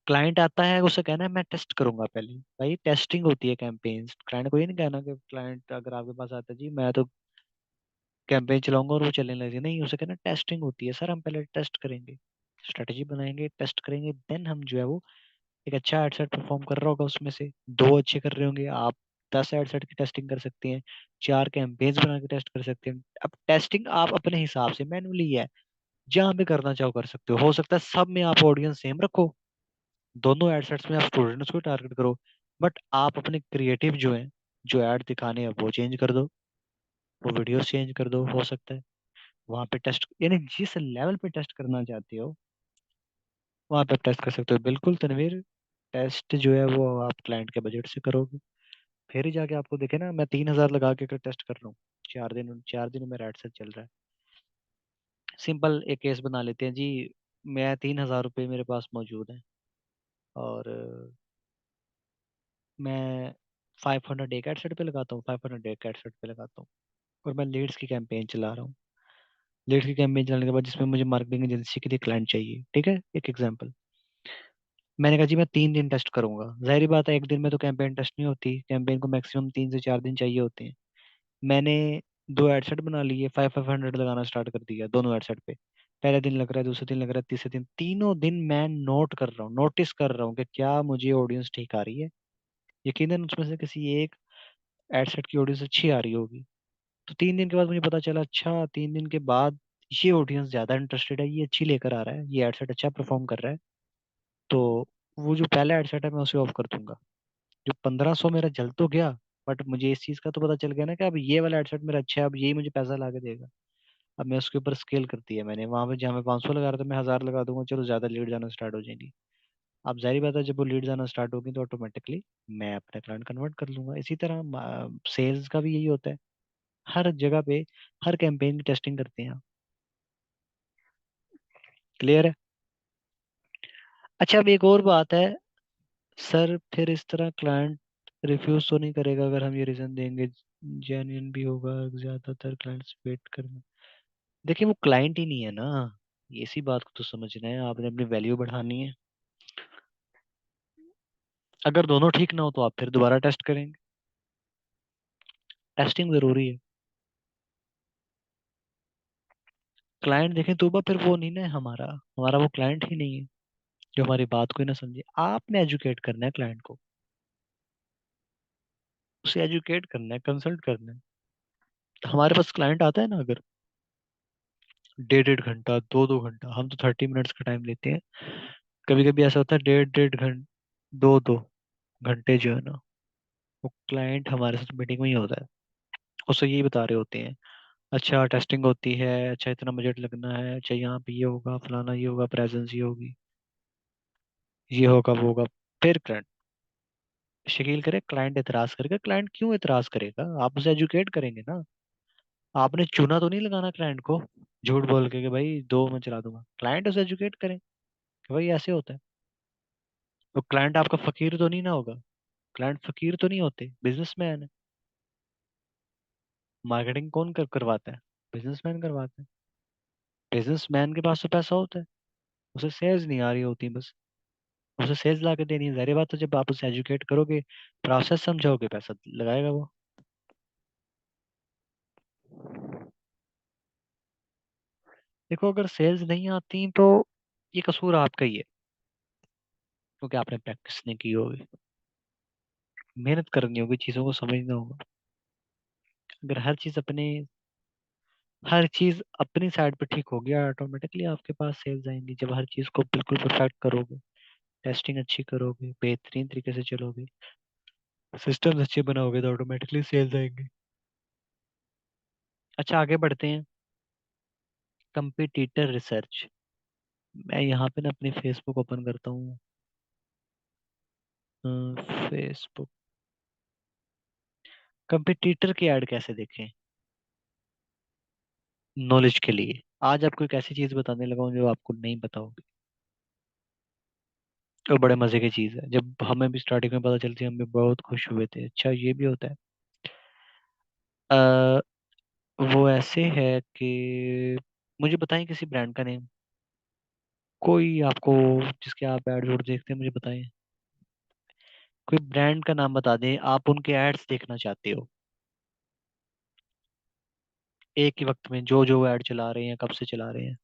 क्लाइंट आता है, उसे कहना है मैं टेस्ट करूंगा पहले। भाई टेस्टिंग होती है कैंपेन्स। क्लाइंट को ये नहीं कहना कि क्लाइंट अगर आपके पास आता है जी मैं तो कैंपेन चलाऊंगा और वो चलने लगे, नहीं। उसे कहना टेस्टिंग होती है सर, हम पहले टेस्ट करेंगे, स्ट्रेटेजी बनाएंगे, टेस्ट करेंगे, देन हम जो है वो एक अच्छा एडसेट परफॉर्म कर रहा होगा, उसमें से दो अच्छे कर रहे होंगे, आप 10 एडसेट की टेस्टिंग कर सकते हैं, 4 कैंपेन्स बना के टेस्ट कर सकते हैं। अब टेस्टिंग आप अपने हिसाब से मैन्युअली है, जहां भी करना चाहो कर सकते हो सकता है सब में आप ऑडियंस सेम रखो, दोनों एडसेट्स में आप स्टूडेंट्स को टारगेट करो, बट आप अपने क्रिएटिव जो है, जो ऐड दिखाने हैं वो चेंज कर दो, वो वीडियोस चेंज कर दो। हो सकता है वहां पे टेस्ट, यानी जिस लेवल पे टेस्ट करना चाहते हो वहां पे टेस्ट कर सकते हो। बिल्कुल तनवीर, टेस्ट जो है वो आप क्लाइंट के बजट से करोगे, फिर ही जाके आपको दिखे ना। मैं 3000 लगा के टेस्ट कर रहा हूँ, 4 दिन, 4 दिन मेरा एडसेट चल रहा है। सिंपल एक केस बना लेते हैं जी। मैं 3000 रुपये मेरे पास मौजूद है, और मैं 500 एक एडसेट पे लगाता हूँ, 500 एक एडसेट पे लगाता हूँ, और मैं लीड्स की कैंपेन चला रहा हूँ। लीड्स की कैंपेन चलाने के बाद जिसमें मुझे मार्केटिंग एजेंसी के लिए क्लाइंट चाहिए, ठीक है, एक एग्जांपल। मैंने कहा जी मैं 3 दिन टेस्ट करूंगा। जाहिर बात है एक दिन में तो कैंपेन टेस्ट नहीं होती, कैंपेन को मैक्सिमम 3 से 4 दिन चाहिए होते हैं। मैंने दो एडसेट बना लिए, 500 लगाना स्टार्ट कर दिया दोनों एडसेट पे। पहले दिन लग रहा है, दूसरे दिन लग रहा है, तीसरे दिन, तीनों दिन मैं नोट कर रहा हूँ, नोटिस कर रहा हूँ कि क्या मुझे ऑडियंस ठीक आ रही है। यकीनन उसमें से किसी एक एडसेट की ऑडियंस अच्छी आ रही होगी। तो 3 दिन के बाद मुझे पता चला, अच्छा 3 दिन के बाद ये ऑडियंस ज्यादा इंटरेस्टेड है, ये अच्छी लेकर आ रहा है, ये एडसेट अच्छा परफॉर्म कर रहा है। तो वो जो पहला एडसेट है मैं उसे ऑफ कर दूंगा। जो 1500 मेरा जल तो गया, बट मुझे इस चीज का तो पता चल गया ना कि अब ये वाला एडसेट मेरा अच्छा है, अब यही मुझे पैसा ला के देगा। अब मैं उसके ऊपर स्केल कर दिया मैंने, वहां पे जहाँ मैं 500 लगा रहा था मैं 1000 लगा दूंगा, चलो ज्यादा लीड जाना स्टार्ट हो जाएंगी। अब जाहिर बात है जब वो लीड जाना स्टार्ट होगी तो ऑटोमेटिकली मैं अपना क्लाइंट कन्वर्ट कर लूंगा। इसी तरह सेल्स का भी यही होता है, हर जगह पे हर कैंपेन की टेस्टिंग करते हैं। क्लियर है। अच्छा अब एक और बात है, सर फिर इस तरह क्लाइंट रिफ्यूज तो नहीं करेगा अगर हम ये रीजन देंगे, जेन्युइन भी होगा, ज्यादातर क्लाइंट्स वेट करना। देखिए वो क्लाइंट ही नहीं है ना, इसी बात को तो समझना है, आपने अपनी वैल्यू बढ़ानी है। अगर दोनों ठीक ना हो तो आप फिर दोबारा टेस्ट करेंगे। टेस्टिंग जरूरी है। क्लाइंट देखें तो फिर वो नहीं ना है हमारा, हमारा वो क्लाइंट ही नहीं है जो हमारी बात को ही ना समझे। आपने एजुकेट करना है क्लाइंट को, उसे एजुकेट करना है, कंसल्ट करना है। हमारे पास क्लाइंट आता है ना अगर, 1.5 घंटा 2-2 घंटा, हम तो 30 मिनट्स का टाइम लेते हैं। कभी कभी ऐसा होता है 1.5-1.5 घंटे, 2-2 घंटे जो है ना, वो क्लाइंट हमारे साथ मीटिंग में ही होता है। उससे यही बता रहे होते हैं, अच्छा टेस्टिंग होती है, अच्छा इतना बजट लगना है, अच्छा यहाँ पे ये होगा, फलाना ये होगा, प्रेजेंस ये होगी, ये होगा वो होगा। फिर क्लाइंट शकील करे, क्लाइंट एतराज करेगा। क्लाइंट क्यों एतराज करेगा, आप उसे एजुकेट करेंगे ना। आपने चूना तो नहीं लगाना क्लाइंट को झूठ बोल के कि भाई दो मैं चला दूंगा। क्लाइंट उसे एजुकेट करें कि भाई ऐसे होता है। तो क्लाइंट आपका फकीर तो नहीं ना होगा, क्लाइंट फकीर तो नहीं होते, बिजनेसमैन है। मार्केटिंग कौन करवाता है? बिजनेसमैन करवाता है। बिजनेसमैन के पास तो पैसा होता है, उसे सेल्स नहीं आ रही होती बस, उसे सेल्स ला के देनी है। जाहिर बात है जब आप उसे एजुकेट करोगे, प्रोसेस समझाओगे, पैसा लगाएगा वो। देखो अगर सेल्स नहीं आती तो ये कसूर आपका ही है, क्योंकि आपने प्रैक्टिस नहीं की होगी। मेहनत करनी होगी, चीजों को समझना होगा। अगर हर चीज अपनी साइड पे ठीक होगी, ऑटोमेटिकली आपके पास सेल्स आएंगी। जब हर चीज को बिल्कुल परफेक्ट करोगे, टेस्टिंग अच्छी करोगे, बेहतरीन तरीके से चलोगे, सिस्टम अच्छे बनाओगे, तो ऑटोमेटिकली सेल्स आएंगे। अच्छा, आगे बढ़ते हैं। Competitor research. मैं यहाँ पे ना अपनी फेसबुक ओपन करता हूँ। फेसबुक। कंपिटिटर की ऐड कैसे देखें? नॉलेज के लिए आज आपको एक ऐसी चीज बताने लगा हूँ जो आपको नहीं पता होगी, और बड़े मजे की चीज है। जब हमें भी स्टार्टिंग में पता चलती है, हम भी बहुत खुश हुए थे, अच्छा ये भी होता है। अ, वो ऐसे है कि मुझे बताएं किसी ब्रांड का नेम, कोई आपको, जिसके आप एड्स और देखते हैं, मुझे बताएं। कोई ब्रांड का नाम बता दें, आप उनके एड्स देखना चाहते हो, एक ही वक्त में जो जो ऐड चला रहे हैं, कब से चला रहे हैं।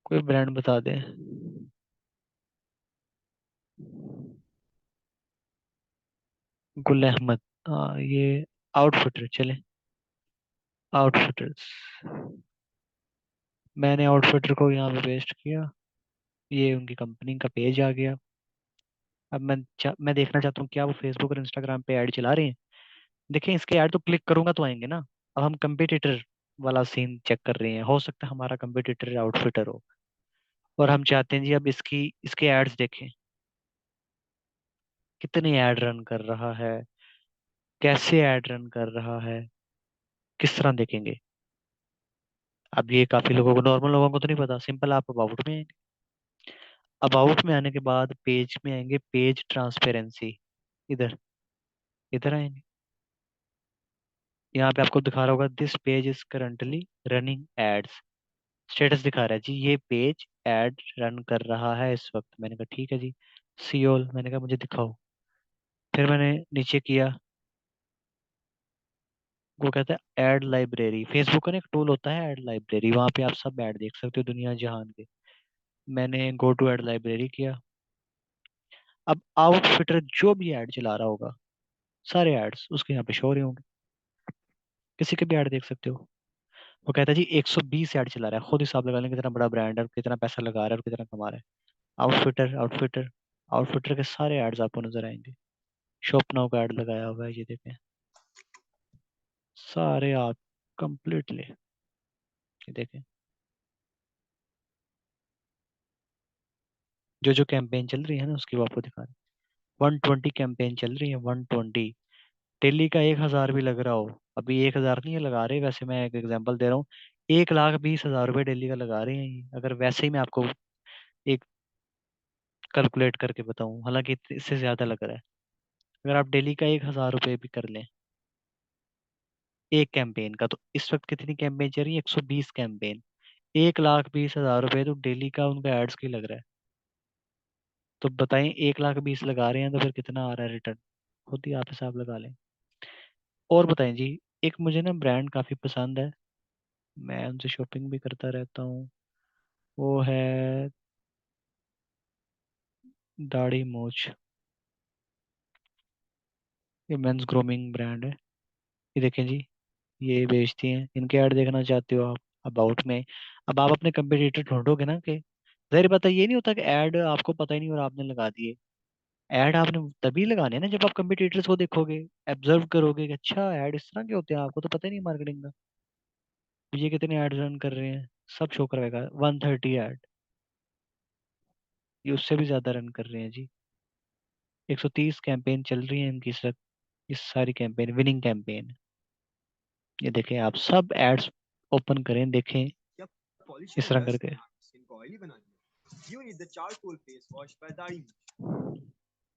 कोई ब्रांड बता दें। गुल अहमद। हाँ, ये आउटफिटर चले। आउटफिटर्स। मैंने आउटफिटर को यहाँ पे पेस्ट किया, ये उनकी कंपनी का पेज आ गया। अब मैं देखना चाहता हूँ क्या वो फेसबुक और इंस्टाग्राम पे ऐड चला रहे हैं। देखें, इसके ऐड तो क्लिक करूंगा तो आएंगे ना। अब हम कंपटीटर वाला सीन चेक कर रहे हैं, हो सकता है हमारा कंपटीटर आउटफिटर हो, और हम चाहते हैं जी अब इसके एड्स देखें, कितने ऐड रन कर रहा है, कैसे ऐड रन कर रहा है, किस तरह देखेंगे। अब ये काफी लोगों को, नॉर्मल लोगों को तो नहीं पता। सिंपल, आप अबाउट में आएंगे। अबाउट में आने के बाद पेज में आएंगे, पेज ट्रांसपेरेंसी। इधर इधर आएंगे। यहाँ पे आपको दिखा रहा होगा, this page is currently running ads. Status दिखा रहा है जी, ये पेज एड रन कर रहा है इस वक्त। मैंने कहा ठीक है जी। सीओल, मैंने कहा मुझे दिखाओ। फिर मैंने नीचे किया, वो कहता है ऐड लाइब्रेरी। फेसबुक का ना एक टूल होता है ऐड लाइब्रेरी, वहां पे आप सब ऐड देख सकते हो दुनिया जहान के। मैंने गो टू ऐड लाइब्रेरी किया। अब आउटफिटर जो भी ऐड चला रहा होगा, सारे एड्स उसके यहाँ पे शो हो रहे होंगे, किसी के भी ऐड देख सकते हो। वो कहता है जी 120 ऐड चला रहा है, खुद हिसाब लगा लें कितना बड़ा ब्रांड है और कितना पैसा लगा रहा है और कितना कमा रहा है। आउटफिटर आउटफिटर आउटफिटर के सारे एड्स आपको नजर आएंगे। शॉपनाउ का ऐड लगाया हुआ है, ये देखें, सारे आप कंप्लीटली, ये देखें। जो जो कैंपेन चल रही है ना, उसकी वो आपको दिखा रहे हैं। 120 कैंपेन चल रही है, 120। डेली का 1,000 भी लग रहा हो, अभी 1,000 नहीं है लगा रहे, वैसे मैं एक एग्जांपल दे रहा हूँ। 1,20,000 रुपये डेली का लगा रहे हैं ये। अगर वैसे ही मैं आपको एक कैलकुलेट करके बताऊं, हालांकि इससे ज्यादा लग रहा है। अगर आप डेली का 1,000 रुपये भी कर लें एक कैंपेन का, तो इस वक्त कितनी कैंपेन चल रही है? 120 कैंपेन। 1,20,000 रुपये तो डेली का उनका एड्स की लग रहा है। तो बताएं, 1,20,000 लगा रहे हैं तो फिर कितना आ रहा है रिटर्न? खुद ही आप हिसाब लगा लें। और बताएं जी, एक मुझे ना ब्रांड काफी पसंद है, मैं उनसे शॉपिंग भी करता रहता हूँ। वो है दाढ़ी मूछ। ये मेंस ग्रूमिंग ब्रांड है। ये देखें जी, ये बेचती हैं। इनके ऐड देखना चाहते हो आप? अबाउट में। अब आप अपने कंपटीटर ढूंढोगे ना, कि जाहिर बात है ये नहीं होता कि ऐड आपको पता ही नहीं और आपने लगा दिए। ऐड आपने तभी लगाने हैं ना जब आप कंपटीटर्स को देखोगे, ऑब्जर्व करोगे कि अच्छा ऐड इस तरह के होते हैं, आपको तो पता ही नहीं मार्केटिंग का। ये कितने ऐड रन कर रहे हैं, सब शो करेगा। 130 ऐड, ये उससे भी ज्यादा रन कर रहे हैं जी। 130 कैंपेन चल रही है इनकी सब। ये सारी कैंपेन विनिंग कैंपेन। ये देखें, आप सब एड्स ओपन करें, देखें इस तरह करके।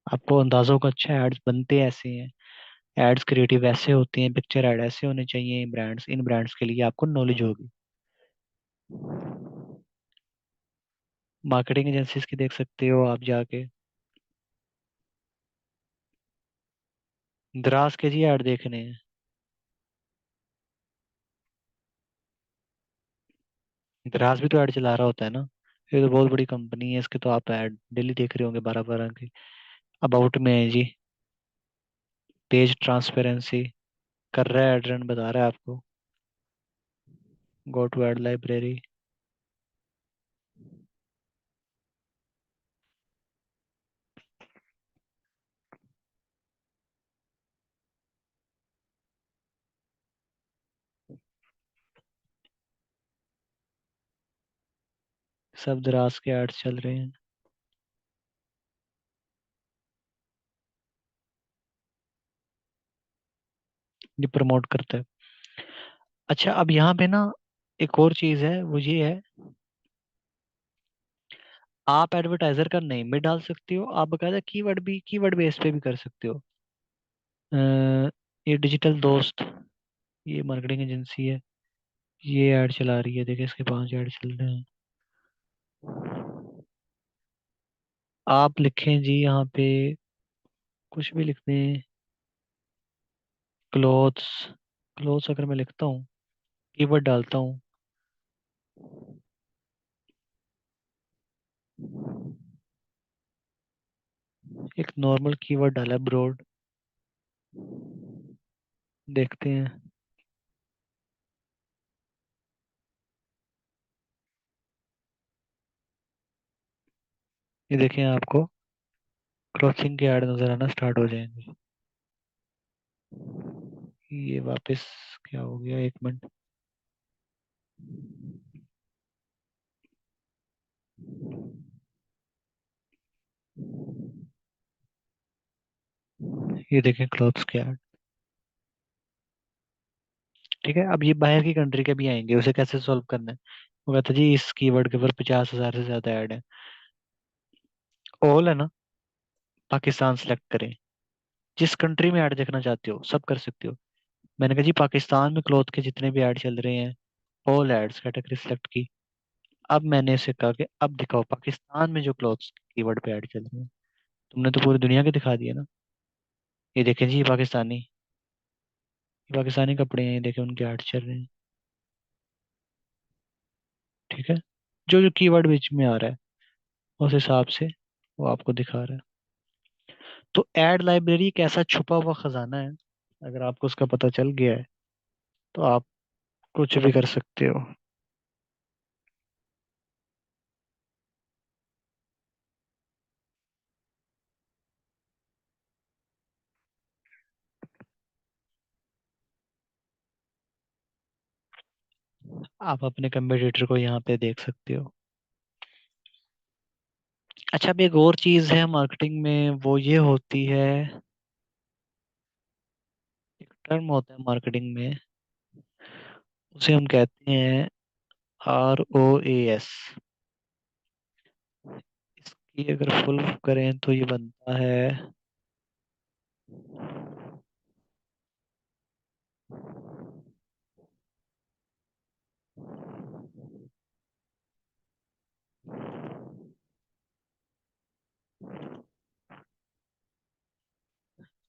आपको अंदाजा होगा, अच्छा एड्स बनते ऐसे हैं, एड्स क्रिएटिव ऐसे होते हैं, पिक्चर ऐड ऐसे होने चाहिए। इन ब्रांड्स के लिए आपको नॉलेज होगी। मार्केटिंग एजेंसीज की देख सकते हो आप जाके। द्रास के जी ऐड देखने हैं। इतिहास भी तो ऐड चला रहा होता है ना। ये तो बहुत बड़ी कंपनी है, इसके तो आप ऐड डेली देख रहे होंगे 12-12 की। अबाउट में है जी, पेज ट्रांसपेरेंसी, कर रहा है, एड रन बता रहा है आपको। Go to ad library. सब दराज के एड्स चल रहे हैं। ये प्रमोट करता है। अच्छा, अब यहाँ पे ना एक और चीज है, वो ये है, आप एडवर्टाइजर का नेम भी डाल सकते हो, आप बकायदा कीवर्ड बेस पे भी कर सकते हो। अ, ये डिजिटल दोस्त, ये मार्केटिंग एजेंसी है, ये ऐड चला रही है, देखिए इसके 5 ऐड चल रहे हैं। आप लिखें जी यहाँ पे, कुछ भी लिखते हैं, क्लोथ्स। क्लोथ्स अगर मैं लिखता हूँ, कीवर्ड डालता हूँ, एक नॉर्मल कीवर्ड डाला ब्रॉड, देखते हैं। ये देखें, आपको क्लॉथिंग के ऐड नजर आना स्टार्ट हो जाएंगे। ये वापस क्या हो गया, एक मिनट। ये देखें क्लॉथ्स के ऐड। ठीक है, अब ये बाहर की कंट्री के भी आएंगे, उसे कैसे सॉल्व करना है। वो कहता है जी इस कीवर्ड के ऊपर 50,000 से ज्यादा ऐड है। ऑल है ना, पाकिस्तान सेलेक्ट करें। जिस कंट्री में ऐड देखना चाहते हो सब कर सकते हो। मैंने कहा जी पाकिस्तान में क्लॉथ के जितने भी ऐड चल रहे हैं, ऑल एड्स कैटेगरी सेलेक्ट की। अब मैंने इसे कहा कि अब दिखाओ पाकिस्तान में जो क्लॉथ्स कीवर्ड पे ऐड चल रहे हैं। तुमने तो पूरी दुनिया के दिखा दिया ना। ये देखें जी, ये पाकिस्तानी कपड़े हैं, ये देखें उनके ऐड चल रहे हैं। ठीक है, जो जो कीवर्ड बीच में आ रहा है उस हिसाब से वो आपको दिखा रहा है। तो ऐड लाइब्रेरी एक ऐसा छुपा हुआ खजाना है, अगर आपको उसका पता चल गया है तो आप कुछ भी कर सकते हो। आप अपने कंपटीटर को यहाँ पे देख सकते हो। अच्छा, अब एक और चीज है मार्केटिंग में, वो ये होती है, एक टर्म होता है मार्केटिंग में, उसे हम कहते हैं ROAS। इसकी अगर फुल करें तो ये बनता है,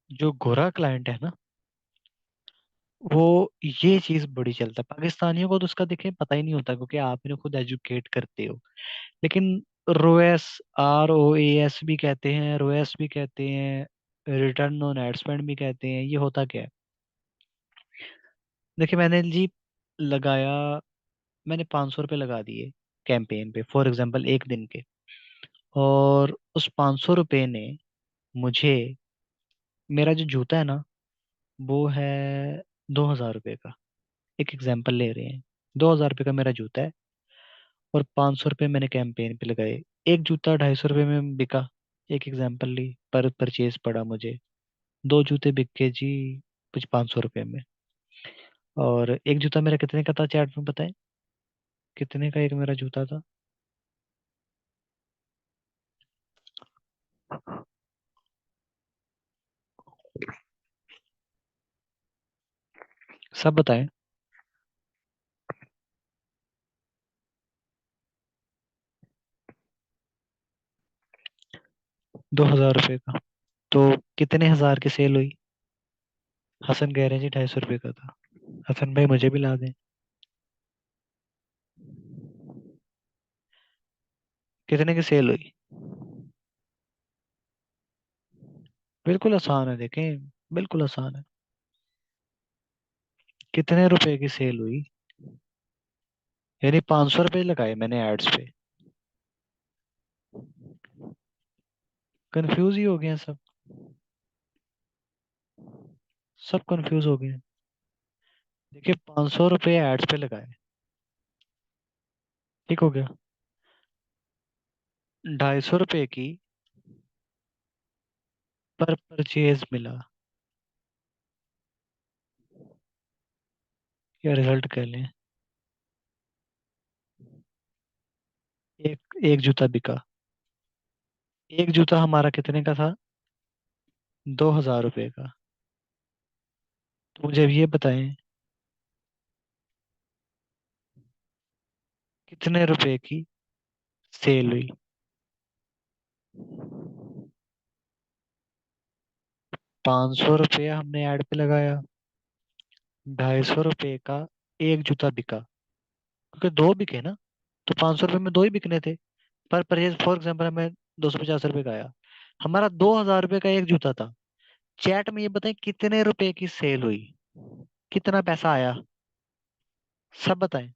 जो गोरा क्लाइंट है ना, वो ये चीज बड़ी चलता है पाकिस्तानियों को, तो उसका देखें पता ही नहीं होता क्योंकि आप इन्हें खुद एजुकेट करते हो। लेकिन रोएस, ROAS भी कहते हैं, रोएस भी कहते हैं, रिटर्न ऑन एड स्पेंड भी कहते हैं, ये होता क्या है। देखिए मैंने जी लगाया, मैंने 500 रुपये लगा दिए कैंपेन पे फॉर एग्जांपल एक दिन के, और उस 500 रुपये ने मुझे, मेरा जो जूता है ना वो है 2,000 रुपये का, एक एग्जांपल ले रहे हैं, 2,000 रुपये का मेरा जूता है, और 500 रुपये मैंने कैंपेन पे लगाए। एक जूता 250 रुपये में बिका, एक एग्जांपल ली, पर परचेज पड़ा मुझे, दो जूते बिक के जी कुछ 500 रुपये में। और एक जूता मेरा कितने का था चैट में बताएं, कितने का एक मेरा जूता था। सब बताएं। 2,000 रुपये का। तो कितने हजार की सेल हुई। हसन कह रहे हैं जी 250 रुपये का था। हसन भाई मुझे भी ला दें। कितने की सेल हुई? बिल्कुल आसान है, देखें, बिल्कुल आसान है। कितने रुपए की सेल हुई? यानी 500 रुपये लगाए मैंने एड्स पे। कंफ्यूज ही हो गए हैं सब। सब कंफ्यूज हो गए हैं। देखिए, 500 रुपये एड्स पे लगाए, ठीक हो गया। 250 रुपये की पर परचेज मिला, या रिजल्ट कह लें। एक एक जूता बिका। एक जूता हमारा कितने का था? 2,000 रुपये का। तो मुझे अब ये बताएं, कितने रुपए की सेल हुई? 500 रुपये हमने ऐड पे लगाया, 250 रुपये का एक जूता बिका, क्योंकि दो बिके ना, तो 500 रुपये में दो ही बिकने थे। पर परचेज फॉर एग्जाम्पल हमें 250 रुपये का आया, हमारा 2,000 रुपये का एक जूता था। चैट में ये बताएं कितने रुपए की सेल हुई, कितना पैसा आया, सब बताएं।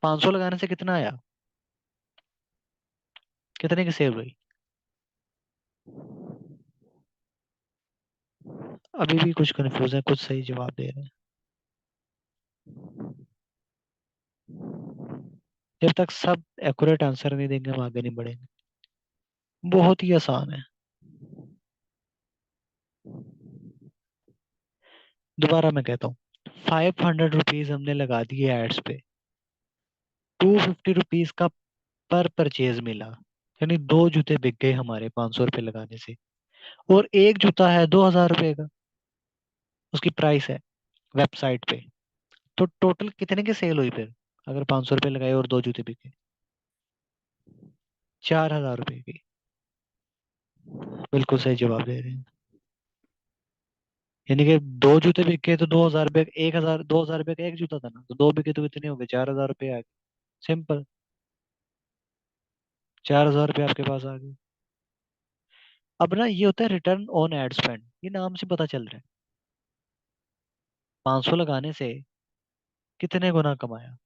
500 लगाने से कितना आया, कितने की सेल हुई? अभी भी कुछ कंफ्यूज है, कुछ सही जवाब दे रहे हैं। जब तक सब एक्यूरेट आंसर नहीं देंगे हम आगे नहीं बढ़ेंगे। बहुत ही आसान है। दोबारा मैं कहता हूँ, 500 रुपीज हमने लगा दिए एड्स पे, 250 रुपीज का पर परचेज मिला, यानी दो जूते बिक गए हमारे 500 रुपये लगाने से। और एक जूता है 2,000 रुपये का, उसकी प्राइस है वेबसाइट पे। तो टोटल कितने की सेल हुई फिर, अगर 500 रुपये लगाए और दो जूते बिके? 4,000 रुपये की। बिल्कुल सही जवाब दे रहे हैं। यानी कि दो जूते बिके तो 2,000 रुपये, 1,000, 2,000 रुपये का एक जूता था ना, तो दो बिके तो कितने हो गए, 4,000 रुपये आ गए। सिंपल। 4,000 रुपये आपके पास आ गए। अब ना ये होता है रिटर्न ऑन एड स्पेंड, ये नाम से पता चल रहा है। 500 लगाने से कितने गुना कमाया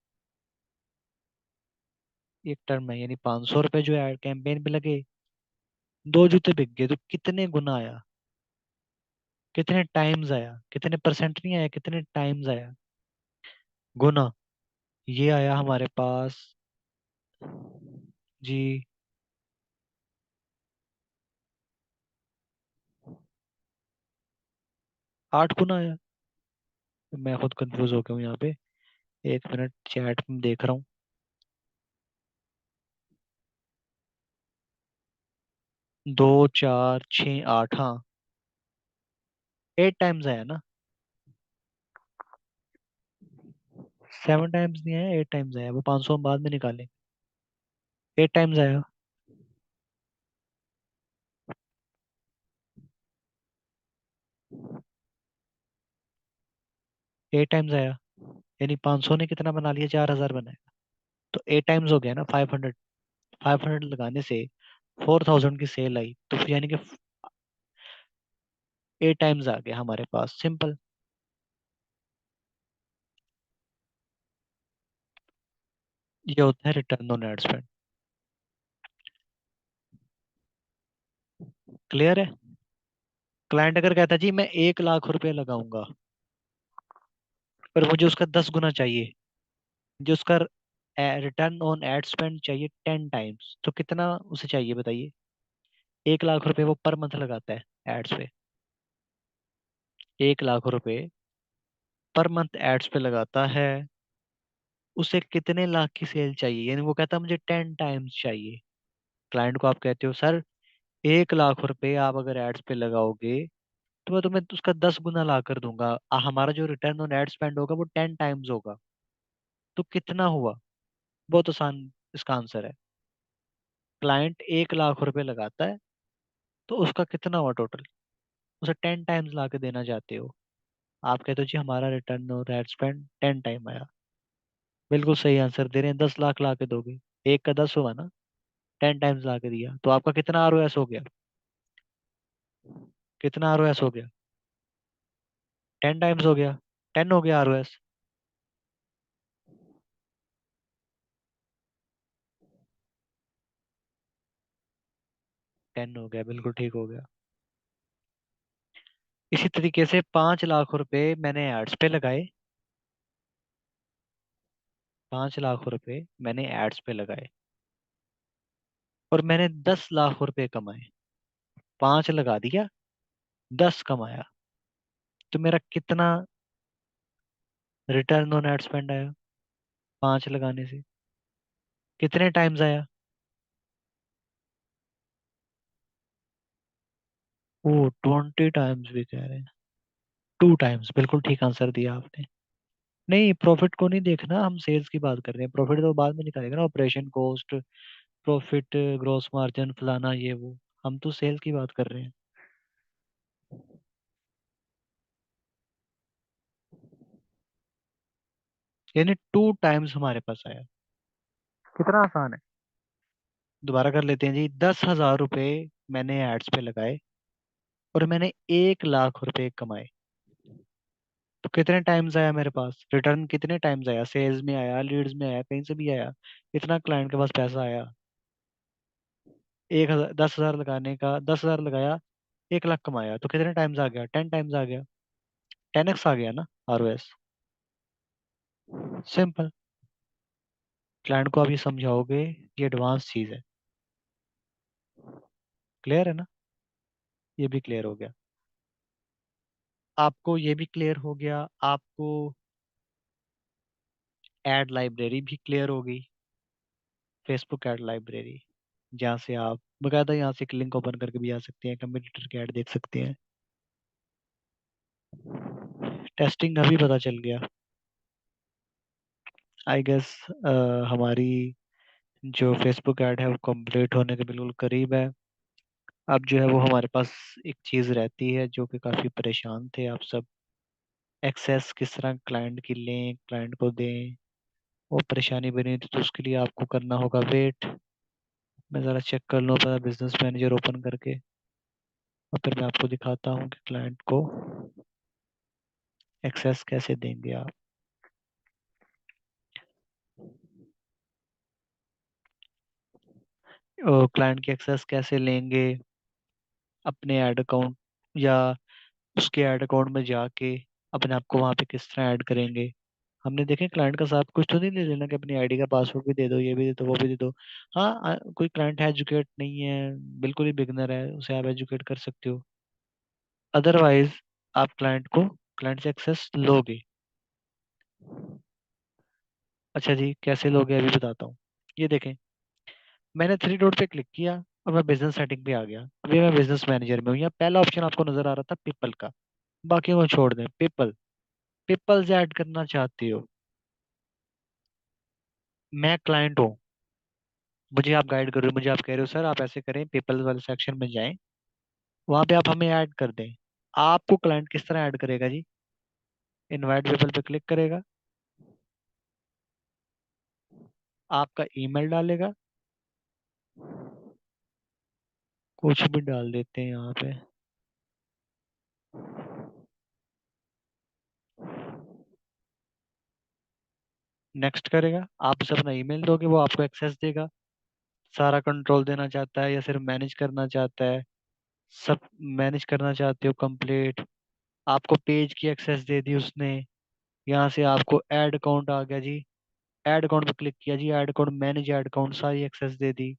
एक टर्म में, यानी 500 रुपये जो एड कैंपेन पे लगे, दो जूते बिक गए, तो कितने गुना आया, कितने टाइम्स आया, कितने परसेंट नहीं आया, कितने टाइम्स आया, गुना। ये आया हमारे पास जी, 8 गुना आया। मैं खुद कंफ्यूज हो गया हूँ यहाँ पे। एक मिनट, चैट में देख रहा हूँ। 2, 4, 6, 8, हाँ, 8 टाइम्स आया ना। 7 टाइम्स नहीं आया, 8 टाइम्स आया, वो 500 हम बाद में निकालें। 8 टाइम्स आया। 8 टाइम्स आया, यानी 500 ने कितना बना लिया, 4,000 बनाया। तो 8 टाइम्स हो गया ना 500। 500 लगाने से 4,000 की सेल आई, तो फिर यानी कि 8 टाइम्स आ गया हमारे पास, सिंपल। ये होता है return on ad spend. Clear है? क्लाइंट अगर कहता है जी मैं 1 लाख रुपए लगाऊंगा, पर मुझे उसका 10 गुना चाहिए, जो उसका रिटर्न ऑन एड स्पेंड चाहिए 10 टाइम्स, तो कितना उसे चाहिए बताइए? 1 लाख रुपए वो पर मंथ लगाता है एड्स पे, 1 लाख रुपए पर मंथ एड्स पे लगाता है, उसे कितने लाख की सेल चाहिए? यानी वो कहता है मुझे 10 टाइम्स चाहिए। क्लाइंट को आप कहते हो सर, 1 लाख रुपए आप अगर एड्स पे लगाओगे तो मैं तुम्हें उसका 10 गुना ला कर दूंगा, हमारा जो रिटर्न ऑन एड स्पेंड होगा वो 10 टाइम्स होगा, तो कितना हुआ? बहुत आसान इसका आंसर है। क्लाइंट 1 लाख रुपए लगाता है, तो उसका कितना हुआ टोटल, उसे 10 टाइम्स ला के देना चाहते हो। आप कहते हो जी हमारा return on ad spend 10 time आया। बिल्कुल सही आंसर दे रहे हैं, 10 लाख ला के दोगे। एक का 10 हुआ ना, 10 टाइम्स ला के दिया, तो आपका कितना आरओएस हो गया? कितना आरओएस हो गया? 10 टाइम्स हो गया। 10 हो गया आरओएस। 10 हो गया, बिल्कुल ठीक हो गया। इसी तरीके से 5 लाख रुपए मैंने एड्स पे लगाए। 5 लाख रुपए मैंने एड्स पे लगाए, और मैंने 10 लाख रुपए कमाए। 5 लगा दिया, 10 कमाया, तो मेरा कितना रिटर्न ऑन एड स्पेंड आया? 5 लगाने से कितने टाइम्स आया? ओ, 20 टाइम्स भी कह रहे हैं। 2 टाइम्स, बिल्कुल ठीक आंसर दिया आपने। नहीं, प्रॉफिट को नहीं देखना, हम सेल्स की बात कर रहे हैं। प्रॉफिट तो बाद में निकालेगा ना, operation cost, profit, gross margin, फलाना ये वो। हम तो सेल्स की बात कर रहे हैं। यानी 2 टाइम्स हमारे पास आया। कितना आसान है। दोबारा कर लेते हैं जी। 10,000 रुपए मैंने एड्स पे लगाए, और मैंने 1 लाख रुपए कमाए, तो कितने टाइम्स आया मेरे पास? रिटर्न कितने टाइम्स आया? सेल्स में आया, लीड्स में आया, कहीं से भी आया? इतना क्लाइंट के पास पैसा आया। 1,000, 10,000 लगाने का, 10,000 लगाया, 1 लाख कमाया, तो कितने टाइम्स आ गया? 10 टाइम्स आ गया। 10x आ गया ना आरओएस। सिंपल। क्लाइंट को आप ये समझाओगे, ये एडवांस चीज है। क्लियर है ना? ये भी क्लियर हो गया। आपको ये भी क्लियर हो गया। आपको एड लाइब्रेरी भी क्लियर हो गई। फेसबुक एड लाइब्रेरी, जहाँ से आप बकायदा यहाँ से एक लिंक ओपन करके भी आ सकते हैं, कंपटीटर के ऐड देख सकते हैं। टेस्टिंग अभी पता चल गया। आई गेस हमारी जो फेसबुक ऐड है वो कंप्लीट होने के बिल्कुल करीब है। अब जो है वो हमारे पास एक चीज़ रहती है जो कि काफ़ी परेशान थे आप सब। एक्सेस किस तरह क्लाइंट की लें, क्लाइंट को दें, वो परेशानी बनी थी, तो उसके लिए आपको करना होगा वेट। मैं ज़रा चेक कर लूँ अपना बिजनेस मैनेजर ओपन करके, और फिर मैं आपको दिखाता हूँ कि क्लाइंट को एक्सेस कैसे देंगे आप। क्लाइंट की एक्सेस कैसे लेंगे अपने ऐड अकाउंट, या उसके ऐड अकाउंट में जाके अपने आप को वहाँ पे किस तरह ऐड करेंगे। हमने देखे क्लाइंट का साथ कुछ तो नहीं ले लेना कि अपनी आईडी का पासवर्ड भी दे दो, ये भी दे दो, वो भी दे दो। हाँ, कोई क्लाइंट है एजुकेट नहीं है, बिल्कुल ही बिगनर है, उसे आप एजुकेट कर सकते हो। अदरवाइज आप क्लाइंट से एक्सेस लोगे। अच्छा जी, कैसे लोगे अभी बताता हूँ। ये देखें, मैंने 3 डॉट पे क्लिक किया, और मैं बिजनेस सेटिंग पे आ गया। अभी मैं बिजनेस मैनेजर में हूँ। यहाँ पहला ऑप्शन आपको नजर आ रहा था पीपल का, बाकी वो छोड़ दें। पीपल, पीपल से ऐड करना चाहती हो, मैं क्लाइंट हूँ, मुझे आप गाइड कर रहे हो, मुझे आप कह रहे हो सर आप ऐसे करें, पीपल वाले सेक्शन में जाएं, वहां पे आप हमें ऐड कर दें। आपको क्लाइंट किस तरह ऐड करेगा जी? इनवाइट पीपल पे क्लिक करेगा, आपका ईमेल डालेगा, कुछ भी डाल देते हैं यहाँ पे, नेक्स्ट करेगा, आप उसे अपना ईमेल दोगे, वो आपको एक्सेस देगा। सारा कंट्रोल देना चाहता है या सिर्फ मैनेज करना चाहता है? सब मैनेज करना चाहते हो कंप्लीट। आपको पेज की एक्सेस दे दी उसने। यहाँ से आपको ऐड अकाउंट आ गया जी, ऐड अकाउंट पे क्लिक किया जी, add account, manage add account, सारी एक्सेस दे दी।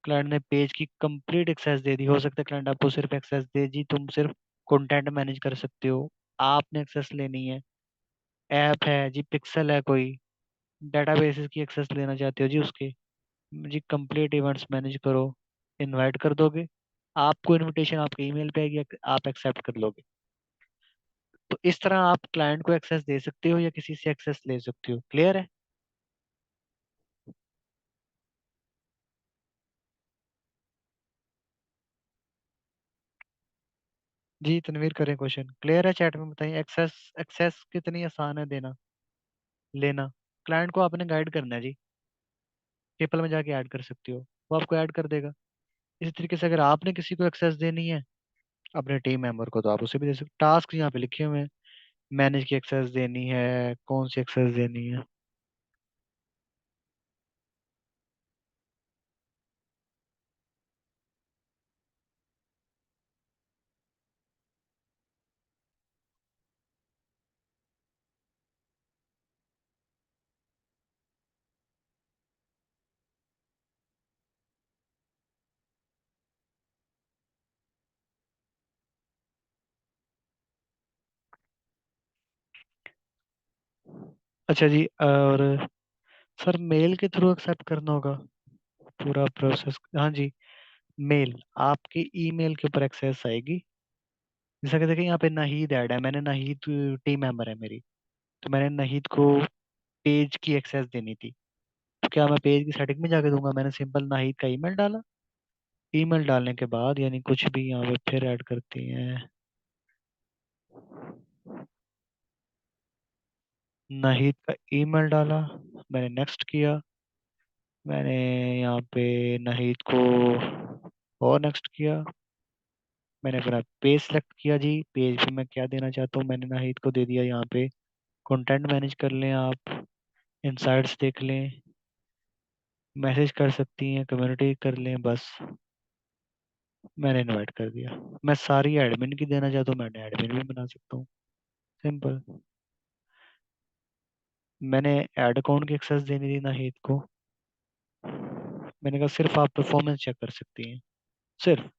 क्लाइंट ने पेज की कंप्लीट एक्सेस दे दी। हो सकता है क्लाइंट आपको सिर्फ एक्सेस दे जी, तुम सिर्फ कंटेंट मैनेज कर सकते हो, आपने एक्सेस लेनी है। ऐप है जी, पिक्सल है कोई, डेटाबेसेस की एक्सेस लेना चाहते हो जी उसके, जी कंप्लीट इवेंट्स मैनेज करो, इनवाइट कर दोगे, आपको इनविटेशन आपके ईमेल पे आएगी, आप एक्सेप्ट कर लोगे। तो इस तरह आप क्लाइंट को एक्सेस दे सकते हो या किसी से एक्सेस ले सकते हो। क्लियर है? जी तनवीर, करें क्वेश्चन। क्लियर है? चैट में बताइए, एक्सेस, एक्सेस कितनी आसान है देना, लेना। क्लाइंट को आपने गाइड करना है जी। पेपल में जाके ऐड कर सकती हो, वो आपको ऐड कर देगा। इसी तरीके से अगर आपने किसी को एक्सेस देनी है अपने टीम मेंबर को, तो आप उसे भी दे सकते। टास्क यहाँ पे लिखे हुए हैं, मैनेज की एक्सेस देनी है, कौन सी एक्सेस देनी है। अच्छा जी, और सर मेल के थ्रू एक्सेप्ट करना होगा पूरा प्रोसेस? हाँ जी, मेल, आपके ईमेल के ऊपर एक्सेस आएगी। जैसा कि देखिए यहाँ पे नाहीद ऐड है, मैंने नाहीद टीम मेंबर है मेरी, तो मैंने नाहीद को पेज की एक्सेस देनी थी। तो क्या मैं पेज की सेटिंग में जाके दूंगा? मैंने सिंपल नाहीद का ईमेल डाला, ईमेल डालने के बाद यानी कुछ भी यहाँ पे फिर ऐड करती हैं, नाहीद का ईमेल डाला, मैंने नेक्स्ट किया, मैंने यहाँ पे नाहीद को और नेक्स्ट किया, मैंने अपना पेज सेलेक्ट किया जी। पेज पे मैं क्या देना चाहता हूँ, मैंने नाहिद को दे दिया यहाँ पे कंटेंट मैनेज कर लें आप, इनसाइट्स देख लें, मैसेज कर सकती हैं, कम्युनिटी कर लें, बस मैंने इनवाइट कर दिया। मैं सारी एडमिन की देना चाहता हूँ, मैं एडमिन भी बना सकता हूँ, सिंपल। मैंने ऐड अकाउंट की एक्सेस देनी थी नाहिद को, मैंने कहा सिर्फ आप परफॉर्मेंस चेक कर सकती हैं, सिर्फ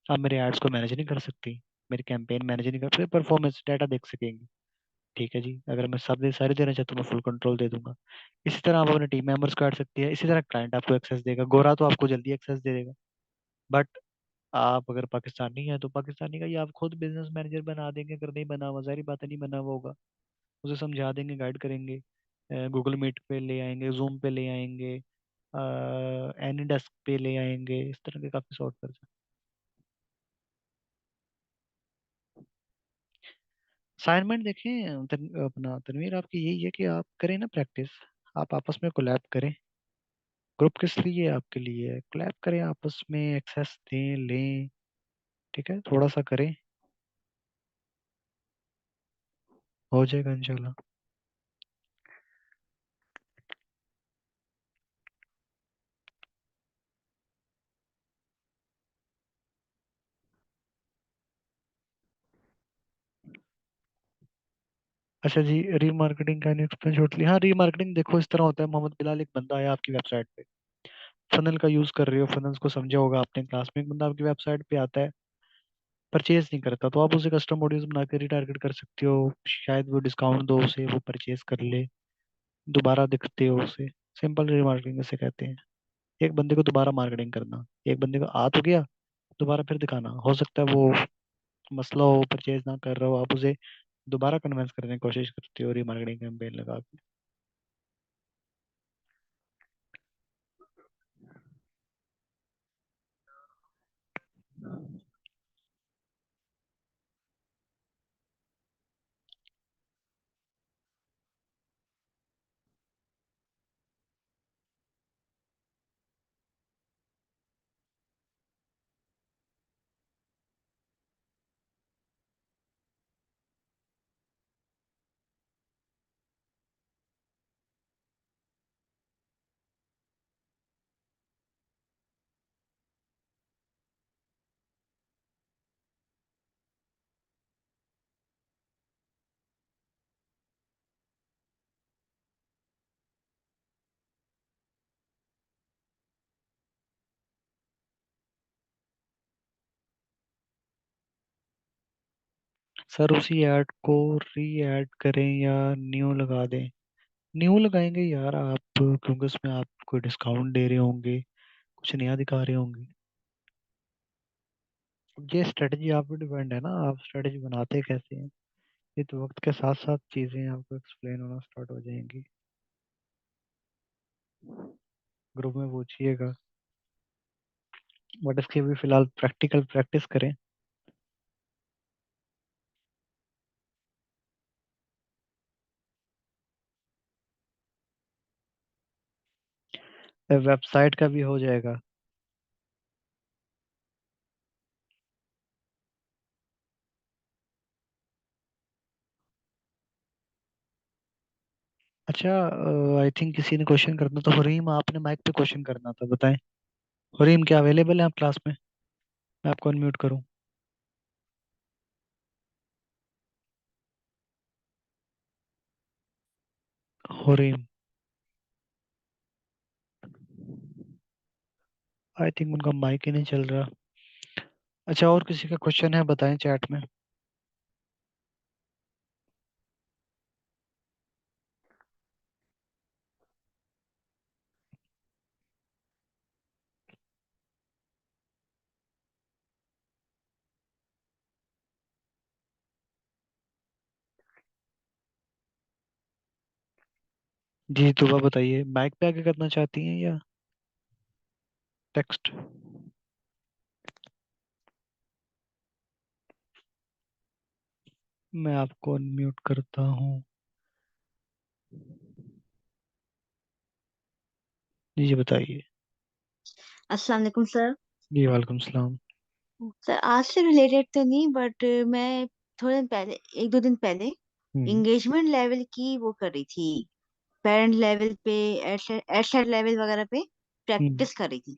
आप मेरे एड्स को मैनेज नहीं कर सकती, मेरी कैंपेन मैनेज नहीं कर सकती, परफॉर्मेंस डाटा देख सकेंगी। ठीक है जी, अगर मैं सब सारे देना चाहता हूँ मैं फुल कंट्रोल दे दूंगा। इसी तरह आप अपने टीम मेंबर्स को ऐड सकती है, इसी तरह क्लाइंट आपको एक्सेस देगा। गोरा तो आपको जल्दी एक्सेस दे देगा, बट आप अगर पाकिस्तानी है तो पाकिस्तानी का ये आप खुद बिजनेस मैनेजर बना देंगे, अगर नहीं बना हुआ जारी बात है, नहीं बना हुआ होगा, उसे समझा देंगे, गाइड करेंगे, गूगल मीट पे ले आएंगे, जूम पे ले आएंगे, एनी डेस्क पे ले आएंगे, इस तरह के काफी सॉर्ट कर। असाइनमेंट देखें अपना तनवीर, आपकी यही है कि आप करें ना प्रैक्टिस, आप आपस में कोलैब करें। ग्रुप किस लिए? आपके लिए कोलैब करें, आपस में एक्सेस दें लें, ठीक है, थोड़ा सा करें, हो जाएगा इंशाल्लाह। अच्छा जी, रीमार्केटिंग का एक्सपेंस छोड़ लिया। हाँ, रीमार्केटिंग देखो इस तरह होता है, मोहम्मद बिलाल एक बंदा आया आपकी वेबसाइट पे, फनल का यूज कर रहे हो, फनल्स को समझा होगा आपने क्लास में, एक बंदा आपकी वेबसाइट पे आता है, परचेज नहीं करता, तो आप उसे कस्टम ऑडियंस बना के रिटारगेट कर सकते हो, शायद वो डिस्काउंट दो उसे, वो परचेज कर ले, दोबारा दिखते हो उसे। सिंपल रीमार्केटिंग इसे कहते हैं, एक बंदे को दोबारा मार्केटिंग करना। एक बंदे को आ तो गया, दोबारा फिर दिखाना, हो सकता है वो मसला हो, परचेज ना कर रहा हो, आप उसे दोबारा कन्विंस करने की कोशिश करते हो रीमार्केटिंग कैंपेन लगा के। सर उसी ऐड को री ऐड करें या न्यू लगा दें? न्यू लगाएंगे यार आप, क्योंकि उसमें आप कोई डिस्काउंट दे रहे होंगे, कुछ नया दिखा रहे होंगे। ये स्ट्रेटजी आप पे डिपेंड है ना, आप स्ट्रेटजी बनाते कैसे हैं, ये तो वक्त के साथ साथ चीजें आपको एक्सप्लेन होना स्टार्ट हो जाएंगी। ग्रुप में पूछिएगा, बट इसकी अभी फिलहाल प्रैक्टिकल प्रैक्टिस करें। वेबसाइट का भी हो जाएगा। अच्छा, आई थिंक किसी ने क्वेश्चन करना था। हरीम, आपने माइक पे क्वेश्चन करना था, बताएं। हरीम, क्या अवेलेबल है आप क्लास में? मैं आपको अनम्यूट करूं? हरीम, आई थिंक उनका माइक ही नहीं चल रहा। अच्छा, और किसी का क्वेश्चन है, बताएं चैट में। जी दुआ, बताइए, माइक पे आके करना चाहती हैं या टेक्स्ट? मैं आपको अनम्यूट करता हूँ। जी बताइए। अस्सलाम वालेकुम सर। जी वालेकुम सलाम। सर आज से रिलेटेड तो नहीं, बट मैं थोड़े दिन पहले, एक दो दिन पहले हम्म। इंगेजमेंट लेवल की वो कर रही थी। पेरेंट लेवल पे, एडसेट लेवल वगैरह पे हम्म। प्रैक्टिस कर रही थी।